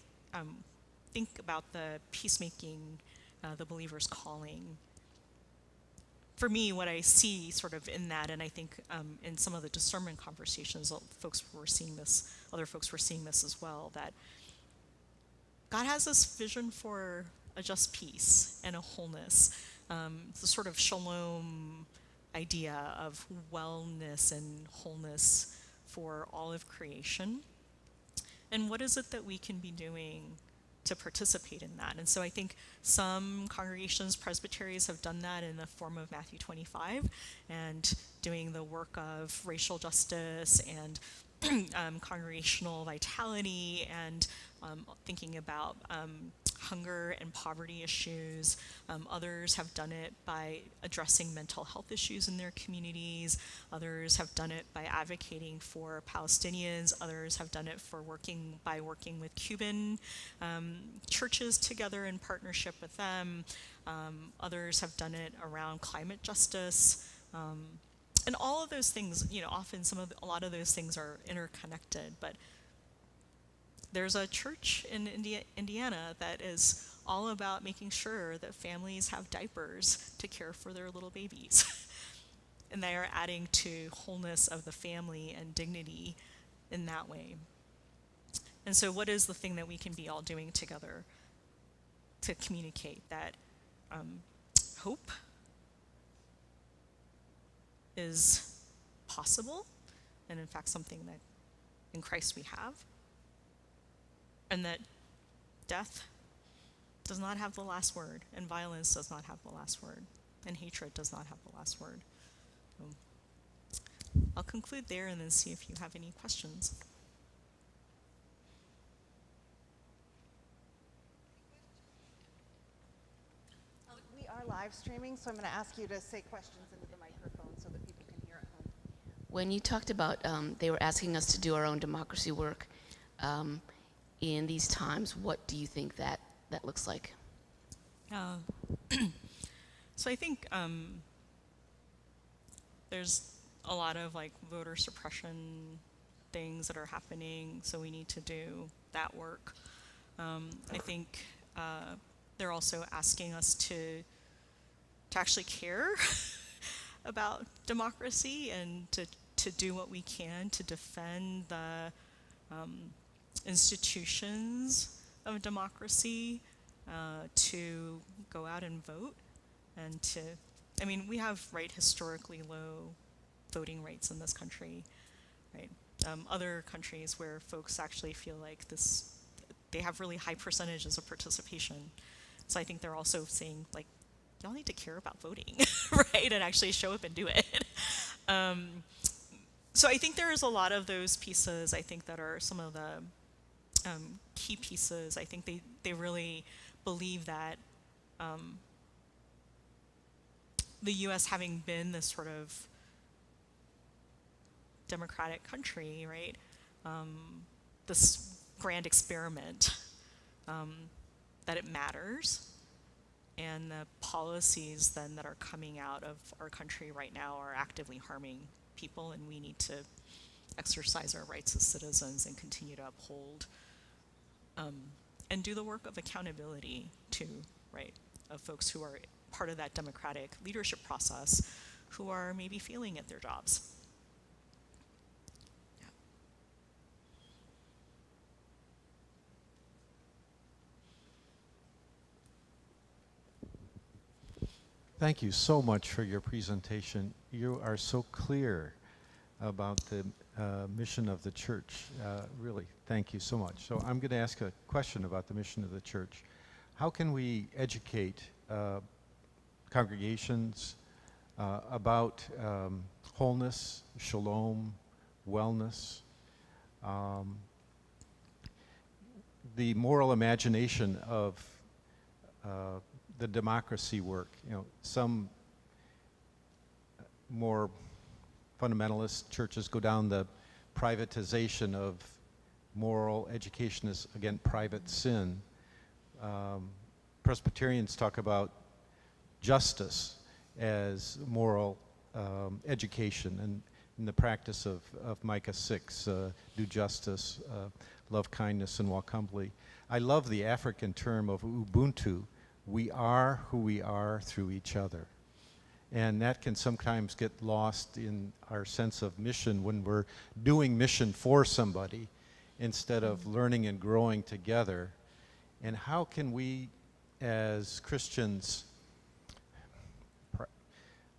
S3: think about the peacemaking, the believer's calling, for me, what I see sort of in that, and I think in some of the discernment conversations, other folks were seeing this as well, that God has this vision for a just peace and a wholeness, the sort of shalom idea of wellness and wholeness for all of creation. And what is it that we can be doing to participate in that? And so I think some congregations, presbyteries, have done that in the form of Matthew 25 and doing the work of racial justice and congregational vitality and thinking about hunger and poverty issues. Others have done it by addressing mental health issues in their communities. Others have done it by advocating for Palestinians. Others have done it by working with Cuban churches together in partnership with them. Others have done it around climate justice. And all of those things, often a lot of those things are interconnected, but there's a church in Indiana that is all about making sure that families have diapers to care for their little babies. And they are adding to wholeness of the family and dignity in that way. And so what is the thing that we can be all doing together to communicate that hope is possible, and in fact something that in Christ we have, and that death does not have the last word, and violence does not have the last word, and hatred does not have the last word. I'll conclude there and then see if you have any questions.
S1: We are live streaming, so I'm going to ask you to say questions into the microphone so that people can hear at home.
S4: When you talked about they were asking us to do our own democracy work in these times, what do you think that looks like?
S3: So I think there's a lot of voter suppression things that are happening, so we need to do that work. I think they're also asking us to actually care about democracy and to do what we can to defend the institutions of democracy, to go out and vote, and we have historically low voting rates in this country, right? Other countries where folks actually feel like they have really high percentages of participation. So I think they're also saying, like, y'all need to care about voting, right? And actually show up and do it. So I think there is a lot of those pieces, I think, that are some of the key pieces. I think they really believe that the U.S. having been this sort of democratic country, right? This grand experiment, that it matters, and the policies then that are coming out of our country right now are actively harming people, and we need to exercise our rights as citizens and continue to uphold and do the work of accountability too, right? Of folks who are part of that democratic leadership process who are maybe failing at their jobs.
S5: Thank you so much for your presentation. You are so clear about the mission of the church. Really, thank you so much. So I'm going to ask a question about the mission of the church. How can we educate congregations about wholeness, shalom, wellness, the moral imagination of the democracy work? You know, some more fundamentalist churches go down the privatization of moral education as, again, private sin. Presbyterians talk about justice as moral education, and in the practice of Micah 6, do justice, love kindness, and walk humbly. I love the African term of Ubuntu. We are who we are through each other. And that can sometimes get lost in our sense of mission when we're doing mission for somebody instead of learning and growing together. And how can we as Christians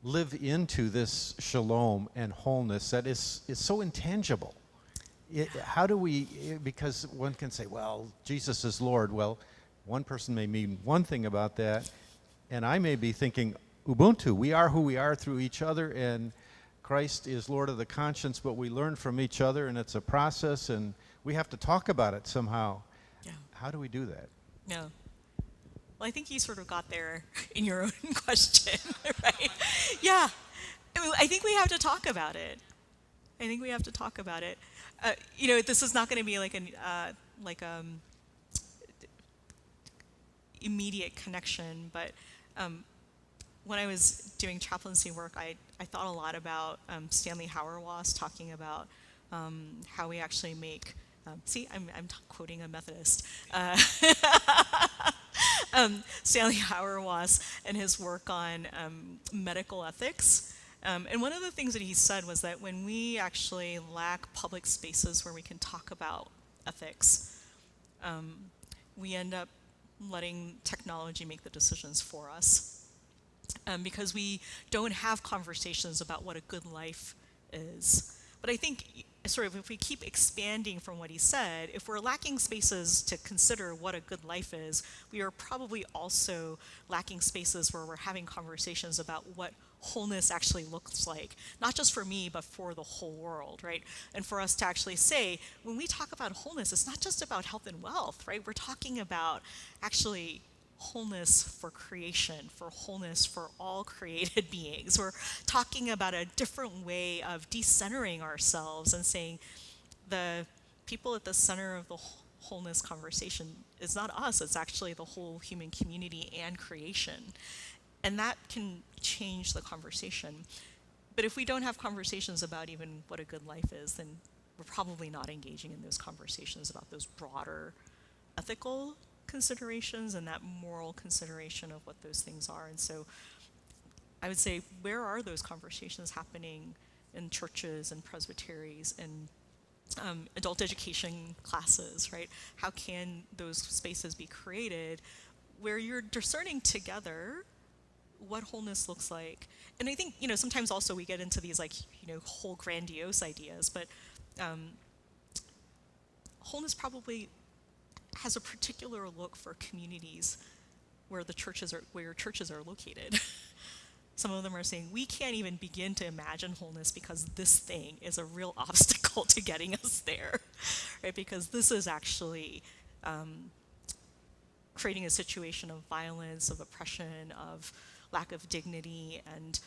S5: live into this shalom and wholeness that is so intangible? How do we, because one can say, well, Jesus is Lord. Well, one person may mean one thing about that, and I may be thinking, Ubuntu, we are who we are through each other, and Christ is Lord of the conscience, but we learn from each other, and it's a process, and we have to talk about it somehow.
S3: Yeah.
S5: How do we do that?
S3: No. Well, I think you sort of got there in your own question, right? Yeah. I think we have to talk about it. I think we have to talk about it. You know, this is not going to be like an immediate connection, but when I was doing chaplaincy work, I thought a lot about Stanley Hauerwas talking about how we actually make, I'm quoting a Methodist, Stanley Hauerwas and his work on medical ethics. And one of the things that he said was that when we actually lack public spaces where we can talk about ethics, we end up letting technology make the decisions for us. Because we don't have conversations about what a good life is. But I think sort of if we keep expanding from what he said, if we're lacking spaces to consider what a good life is, we are probably also lacking spaces where we're having conversations about what wholeness actually looks like, not just for me, but for the whole world, right? And for us to actually say, when we talk about wholeness, it's not just about health and wealth, right? We're talking about actually wholeness for creation, for wholeness for all created beings. We're talking about a different way of decentering ourselves and saying the people at the center of the wholeness conversation is not us, it's actually the whole human community and creation. And that can change the conversation. But if we don't have conversations about even what a good life is, then we're probably not engaging in those conversations about those broader ethical considerations and that moral consideration of what those things are. And so I would say, where are those conversations happening in churches and presbyteries and adult education classes, right? How can those spaces be created where you're discerning together what wholeness looks like? And I think, you know, sometimes also we get into these like, you know, whole grandiose ideas, but wholeness probably has a particular look for communities where churches are located. Some of them are saying, we can't even begin to imagine wholeness because this thing is a real obstacle to getting us there, right? Because this is actually creating a situation of violence, of oppression, of lack of dignity, and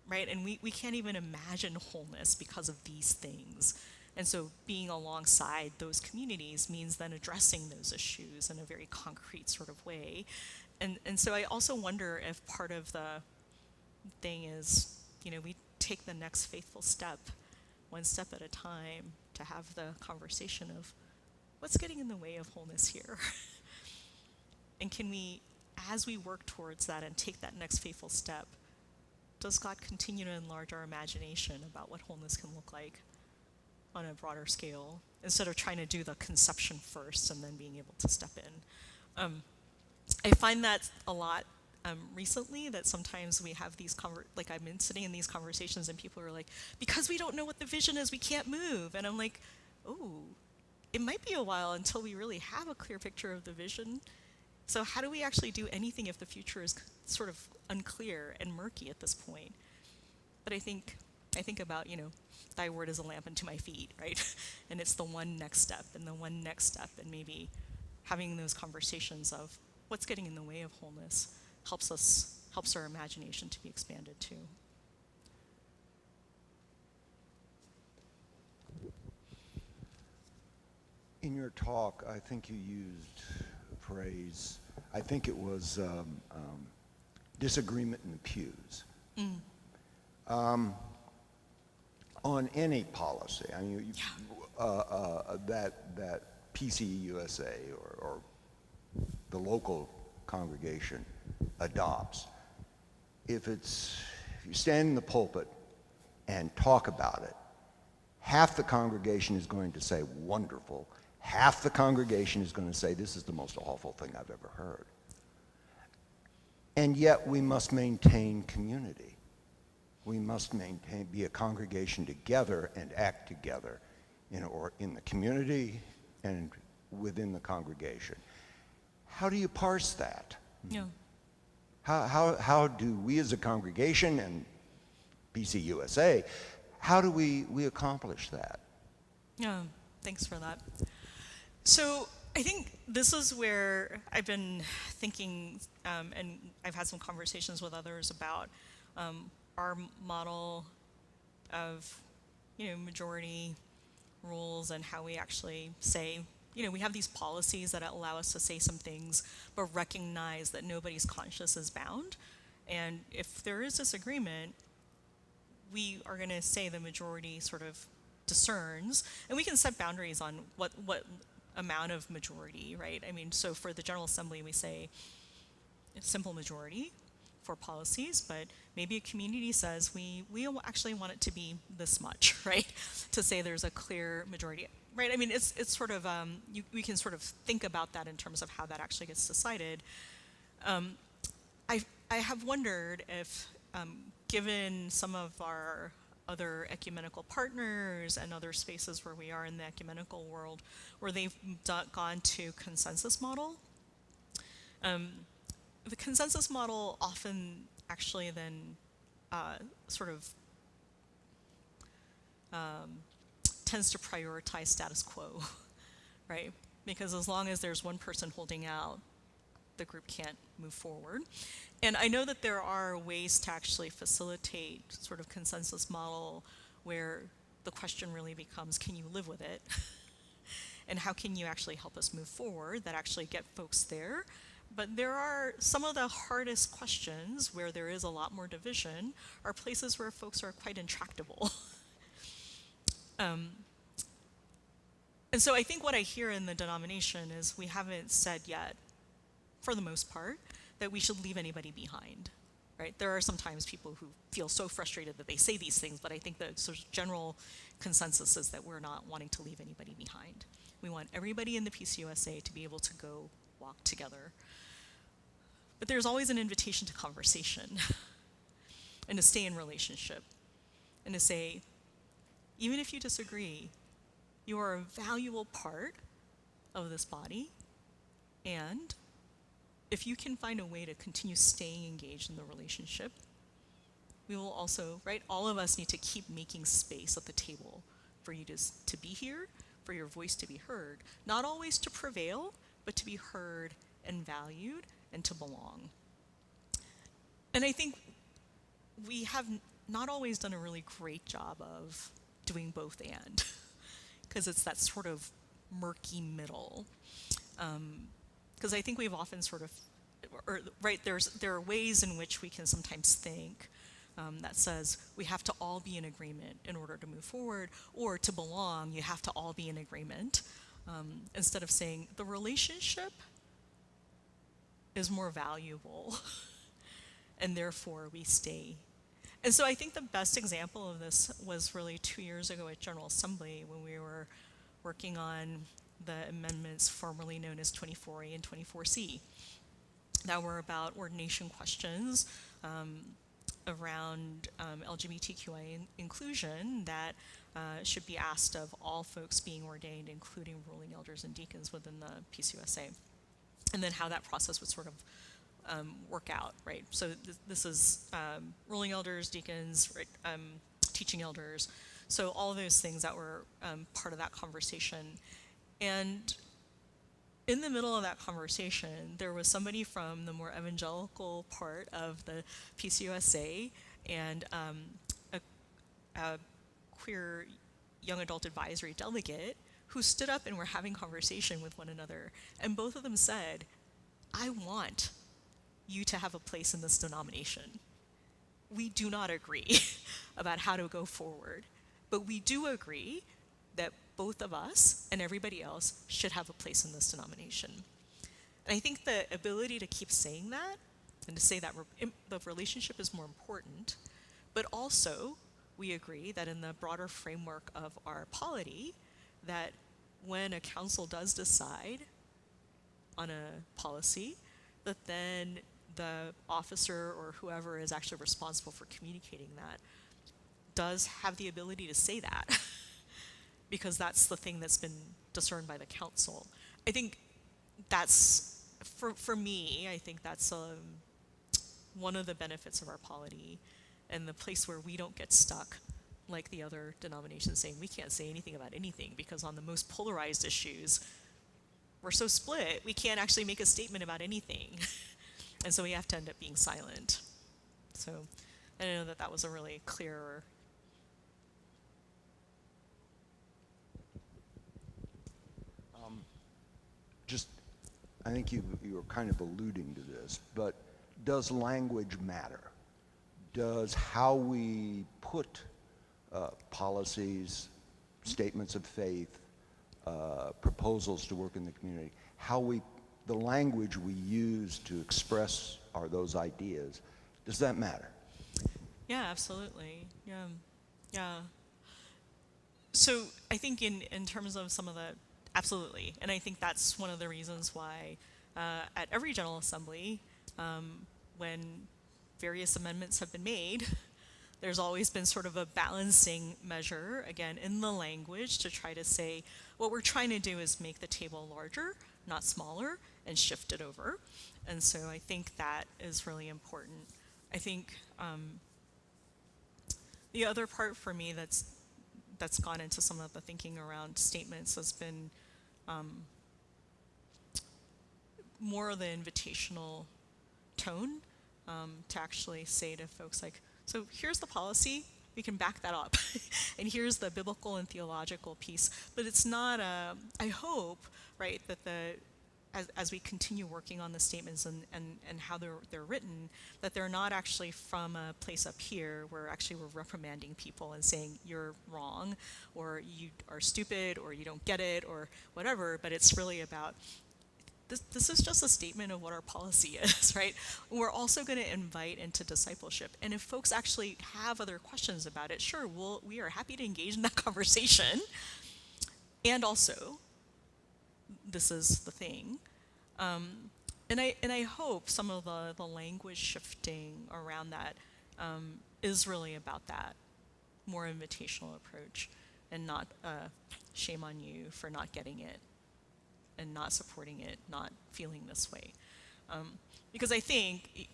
S3: right? And we can't even imagine wholeness because of these things. And so being alongside those communities means then addressing those issues in a very concrete sort of way. And so I also wonder if part of the thing is, we take the next faithful step, one step at a time, to have the conversation of what's getting in the way of wholeness here? And can we, as we work towards that and take that next faithful step, does God continue to enlarge our imagination about what wholeness can look like on a broader scale, instead of trying to do the conception first and then being able to step in? I find that a lot recently, that sometimes we have these, I've been sitting in these conversations and people are like, because we don't know what the vision is, we can't move. And I'm like, oh, it might be a while until we really have a clear picture of the vision. So how do we actually do anything if the future is sort of unclear and murky at this point? But I think about, thy word is a lamp unto my feet, right? And it's the one next step and the one next step, and maybe having those conversations of what's getting in the way of wholeness helps our imagination to be expanded too.
S6: In your talk, I think you used a phrase, I think it was disagreement in the pews. On any policy, I mean, that PCUSA or the local congregation adopts, if you stand in the pulpit and talk about it, half the congregation is going to say, wonderful. Half the congregation is going to say, this is the most awful thing I've ever heard. And yet we must maintain community. We must be a congregation together and act together in the community and within the congregation. How do you parse that?
S3: Yeah.
S6: How do we as a congregation and PCUSA, how do we accomplish that?
S3: Yeah, thanks for that. So I think this is where I've been thinking, and I've had some conversations with others about our model of, majority rules and how we actually say, we have these policies that allow us to say some things, but recognize that nobody's conscience is bound. And if there is disagreement, we are going to say the majority sort of discerns, and we can set boundaries on what amount of majority, right? I mean, so for the General Assembly, we say simple majority for policies, but maybe a community says we actually want it to be this much, right? To say there's a clear majority, right? I mean, it's sort of, we can sort of think about that in terms of how that actually gets decided. I have wondered if, given some of our other ecumenical partners and other spaces where we are in the ecumenical world, where they've gone to consensus model, the consensus model often actually then sort of tends to prioritize status quo, right? Because as long as there's one person holding out, the group can't move forward. And I know that there are ways to actually facilitate sort of consensus model where the question really becomes, can you live with it? And how can you actually help us move forward that actually get folks there? But there are some of the hardest questions where there is a lot more division are places where folks are quite intractable. And so I think what I hear in the denomination is we haven't said yet, for the most part, that we should leave anybody behind, right? There are sometimes people who feel so frustrated that they say these things, but I think the sort of general consensus is that we're not wanting to leave anybody behind. We want everybody in the PCUSA to be able to go walk together. But there's always an invitation to conversation and to stay in relationship and to say, even if you disagree, you are a valuable part of this body. And if you can find a way to continue staying engaged in the relationship, we will also, right, all of us need to keep making space at the table for you to be here, for your voice to be heard. Not always to prevail, but to be heard and valued and to belong. And I think we have not always done a really great job of doing both and, because it's that sort of murky middle. Because I think we've often sort of, right, there are ways in which we can sometimes think that says we have to all be in agreement in order to move forward, or to belong, you have to all be in agreement, instead of saying the relationship is more valuable and therefore we stay. And so I think the best example of this was really 2 years ago at General Assembly when we were working on the amendments formerly known as 24A and 24C that were about ordination questions around LGBTQI inclusion that should be asked of all folks being ordained, including ruling elders and deacons within the PCUSA, and then how that process would sort of work out, right? So this is ruling elders, deacons, right, teaching elders, so all those things that were part of that conversation. And in the middle of that conversation, there was somebody from the more evangelical part of the PCUSA and a queer young adult advisory delegate who stood up and were having conversation with one another. And both of them said, I want you to have a place in this denomination. We do not agree about how to go forward, but we do agree that both of us and everybody else should have a place in this denomination. And I think the ability to keep saying that and to say that the relationship is more important, but also we agree that in the broader framework of our polity, that when a council does decide on a policy, that then the officer or whoever is actually responsible for communicating that does have the ability to say that. Because that's the thing that's been discerned by the council. I think that's, for me, I think that's one of the benefits of our polity, and the place where we don't get stuck like the other denominations saying we can't say anything about anything because on the most polarized issues, we're so split, we can't actually make a statement about anything. And so we have to end up being silent. So I know that that was a really clear.
S6: I think you were kind of alluding to this, but does language matter? Does how we put policies, statements of faith, proposals to work in the community, the language we use to express those ideas, does that matter?
S3: Yeah, absolutely. Yeah. So I think in terms of some of the, absolutely. And I think that's one of the reasons why at every General Assembly, when various amendments have been made, there's always been sort of a balancing measure, again, in the language to try to say, what we're trying to do is make the table larger, not smaller, and shift it over. And so I think that is really important. I think the other part for me that's gone into some of the thinking around statements has been more of the invitational tone to actually say to folks like, so here's the policy, we can back that up, and here's the biblical and theological piece. But it's not I hope, right, that as we continue working on the statements and how they're written, that they're not actually from a place up here where actually we're reprimanding people and saying you're wrong, or you are stupid, or you don't get it, or whatever, but it's really about, this is just a statement of what our policy is, right? We're also going to invite into discipleship. And if folks actually have other questions about it, sure, we are happy to engage in that conversation. And also, this is the thing. And I hope some of the language shifting around that is really about that more invitational approach and not shame on you for not getting it. and not supporting it, not feeling this way. Because I think,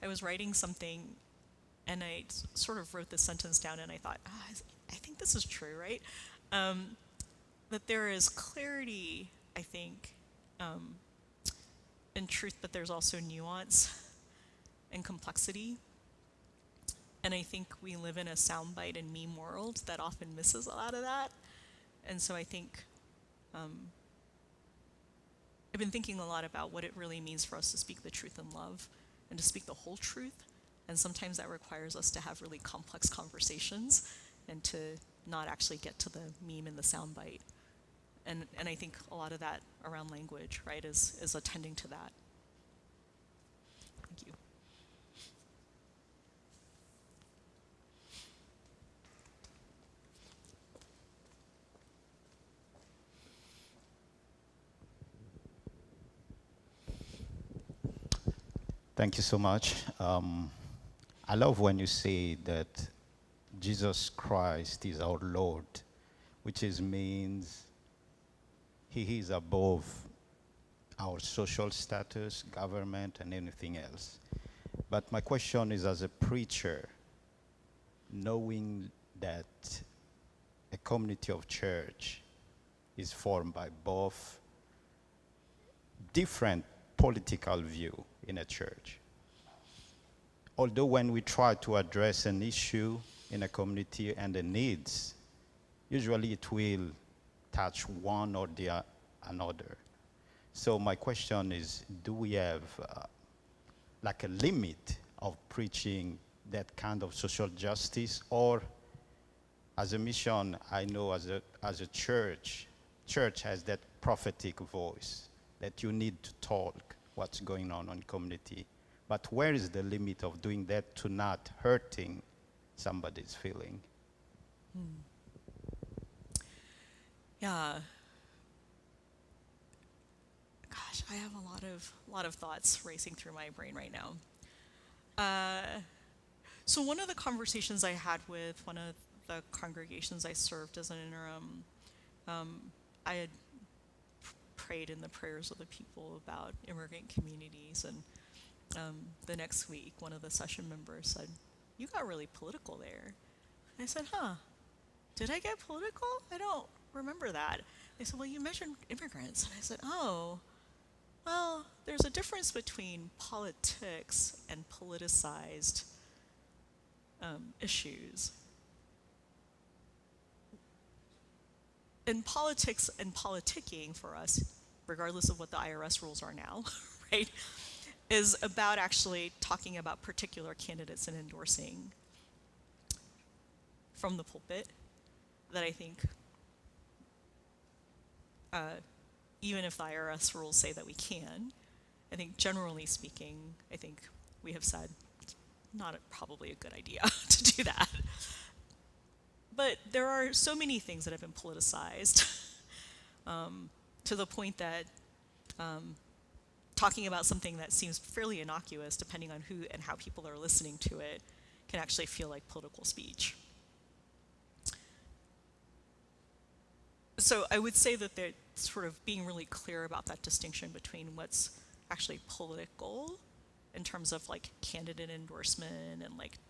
S3: I was writing something and I sort of wrote this sentence down and I thought, I think this is true, right? That there is clarity, I think, in truth, but there's also nuance and complexity. And I think we live in a soundbite and meme world that often misses a lot of that. And so I think I've been thinking a lot about what it really means for us to speak the truth in love and to speak the whole truth. And sometimes that requires us to have really complex conversations and to not actually get to the meme and the soundbite. And I think a lot of that around language, right, is attending to that. Thank you.
S7: Thank you so much. I love when you say that Jesus Christ is our Lord, which means he is above our social status, government, and anything else. But my question is, as a preacher, knowing that a community of church is formed by both different political view in a church. Although when we try to address an issue in a community and the needs, usually it will touch one or the another. So my question is, do we have like a limit of preaching that kind of social justice? Or as a mission, I know as a church has that prophetic voice that you need to talk what's going on in community. But where is the limit of doing that to not hurting somebody's feeling?
S3: Yeah. Gosh, I have a lot of thoughts racing through my brain right now. So one of the conversations I had with one of the congregations I served as an interim, I had prayed in the prayers of the people about immigrant communities, and the next week, one of the session members said, "You got really political there." And I said, did I get political? I don't remember that. They said, "Well, you mentioned immigrants." And I said, "Oh, well, there's a difference between politics and politicized issues. In politics and politicking for us, regardless of what the IRS rules are now, right, is about actually talking about particular candidates and endorsing from the pulpit that I think, even if the IRS rules say that we can, I think generally speaking, I think we have said it's not probably a good idea to do that. But there are so many things that have been politicized to the point that talking about something that seems fairly innocuous, depending on who and how people are listening to it, can actually feel like political speech. So I would say that they're sort of being really clear about that distinction between what's actually political in terms of like candidate endorsement and like,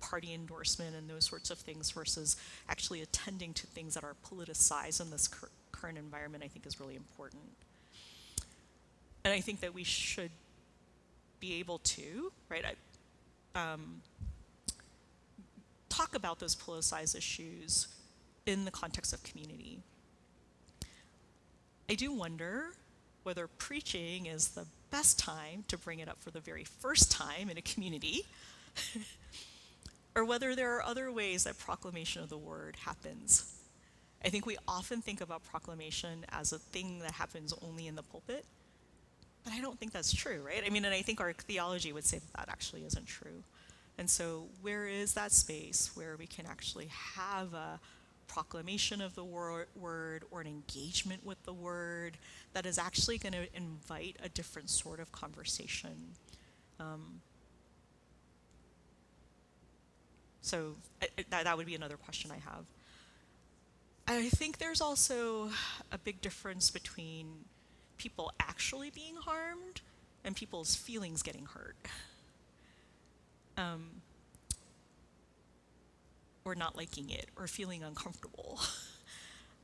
S3: party endorsement and those sorts of things versus actually attending to things that are politicized in this current environment, I think is really important. And I think that we should be able to, right, talk about those politicized issues in the context of community. I do wonder whether preaching is the best time to bring it up for the very first time in a community, or whether there are other ways that proclamation of the word happens. I think we often think about proclamation as a thing that happens only in the pulpit, but I don't think that's true, right? I mean, and I think our theology would say that that actually isn't true. And so where is that space where we can actually have a proclamation of the word or an engagement with the word that is actually going to invite a different sort of conversation? So that would be another question I have. I think there's also a big difference between people actually being harmed and people's feelings getting hurt. Or not liking it, or feeling uncomfortable.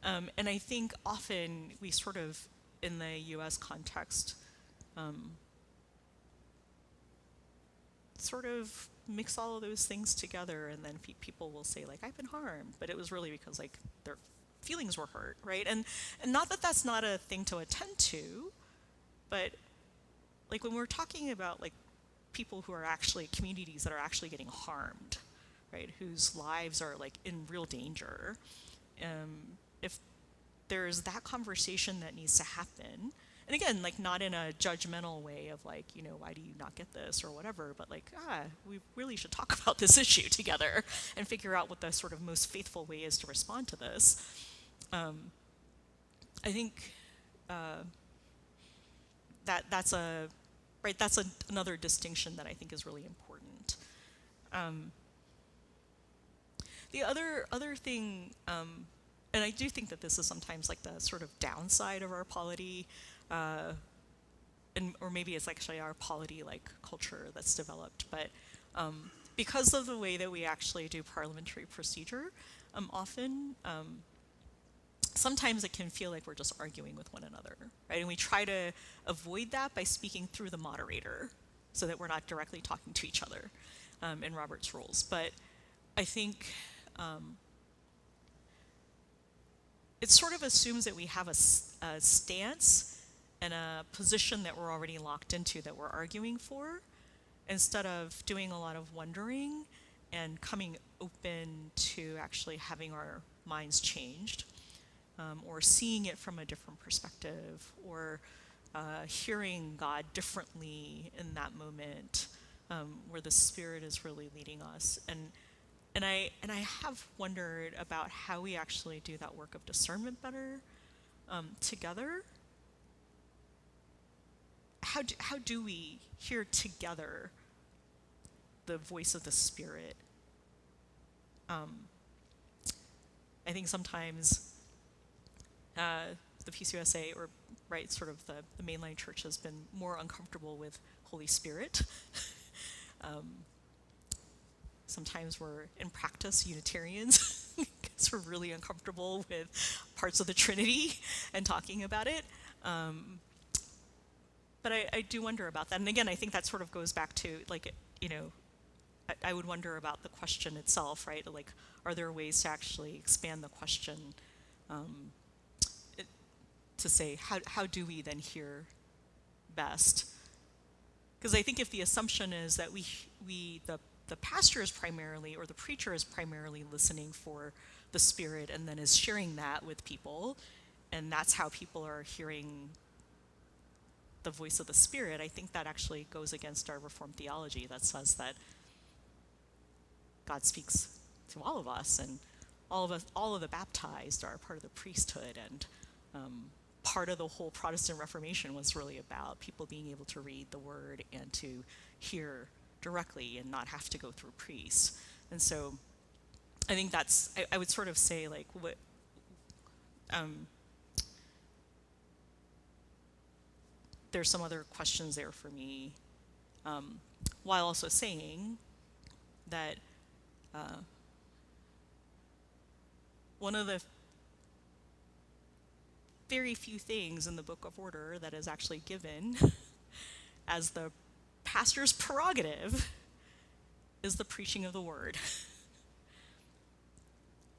S3: And I think often we sort of, in the US context, sort of mix all of those things together, and then people will say, like, I've been harmed, but it was really because, like, their feelings were hurt, right? And not that that's not a thing to attend to, but, like, when we're talking about, like, people who are actually, communities that are actually getting harmed, right, whose lives are, like, in real danger, if there's that conversation that needs to happen, and again, like, not in a judgmental way of, like, you know, why do you not get this or whatever, but like, we really should talk about this issue together and figure out what the sort of most faithful way is to respond to this. I think that's another distinction that I think is really important. The other thing, and I do think that this is sometimes like the sort of downside of our polity, or maybe it's actually our polity like culture that's developed, but because of the way that we actually do parliamentary procedure, often sometimes it can feel like we're just arguing with one another, right? And we try to avoid that by speaking through the moderator so that we're not directly talking to each other in Robert's rules. But I think it sort of assumes that we have a stance and a position that we're already locked into that we're arguing for, instead of doing a lot of wondering and coming open to actually having our minds changed, or seeing it from a different perspective, or hearing God differently in that moment, where the Spirit is really leading us. And I have wondered about how we actually do that work of discernment better together. How do we hear together the voice of the Spirit? I think sometimes the PCUSA, or right, sort of the mainline church, has been more uncomfortable with Holy Spirit. Sometimes we're, in practice, Unitarians, because we're really uncomfortable with parts of the Trinity and talking about it. But I do wonder about that. And again, I think that sort of goes back to, like, you know, I would wonder about the question itself, right? Like, are there ways to actually expand the question to say, how do we then hear best? Because I think if the assumption is that the pastor is primarily, or the preacher is primarily listening for the Spirit and then is sharing that with people, and that's how people are hearing the voice of the Spirit, I think that actually goes against our Reformed theology that says that God speaks to all of us, and all of the baptized are part of the priesthood, and part of the whole Protestant Reformation was really about people being able to read the Word and to hear directly and not have to go through priests. And so I think that's, I would sort of say, like, what there's some other questions there for me, while also saying that one of the very few things in the Book of Order that is actually given as the pastor's prerogative is the preaching of the Word.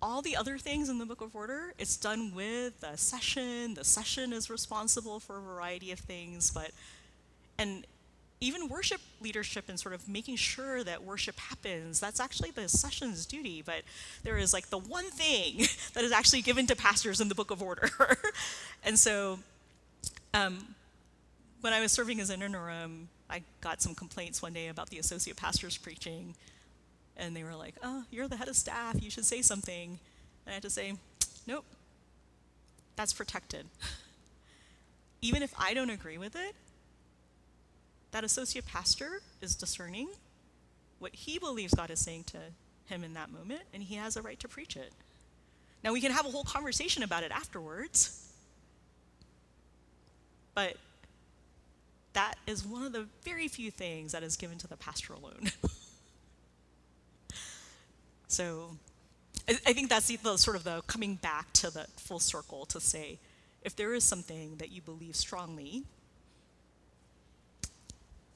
S3: All the other things in the Book of Order, it's done with the session. The session is responsible for a variety of things, and even worship leadership and sort of making sure that worship happens, that's actually the session's duty. But there is, like, the one thing that is actually given to pastors in the Book of Order. And so when I was serving as an interim, I got some complaints one day about the associate pastors preaching, and they were like, oh, you're the head of staff, you should say something. And I had to say, nope, that's protected. Even if I don't agree with it, that associate pastor is discerning what he believes God is saying to him in that moment, and he has a right to preach it. Now, we can have a whole conversation about it afterwards, but that is one of the very few things that is given to the pastor alone. So I think that's the sort of the coming back to the full circle to say, if there is something that you believe strongly,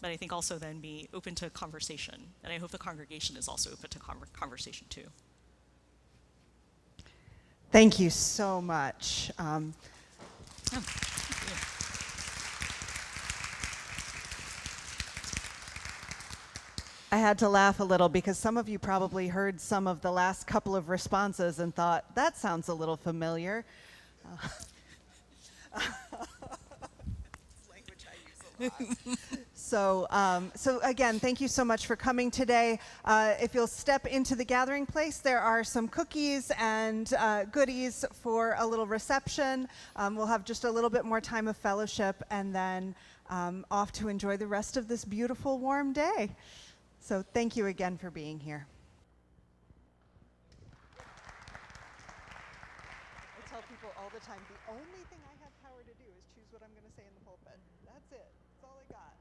S3: but I think also then be open to conversation. And I hope the congregation is also open to conversation too.
S1: Thank you so much.
S3: Yeah.
S1: I had to laugh a little because some of you probably heard some of the last couple of responses and thought, that sounds a little familiar. Language I use a lot. So again, thank you so much for coming today. If you'll step into the gathering place, there are some cookies and goodies for a little reception. We'll have just a little bit more time of fellowship and then off to enjoy the rest of this beautiful, warm day. So thank you again for being here. I tell people all the time, the only thing I have power to do is choose what I'm going to say in the pulpit. That's it. That's all I got.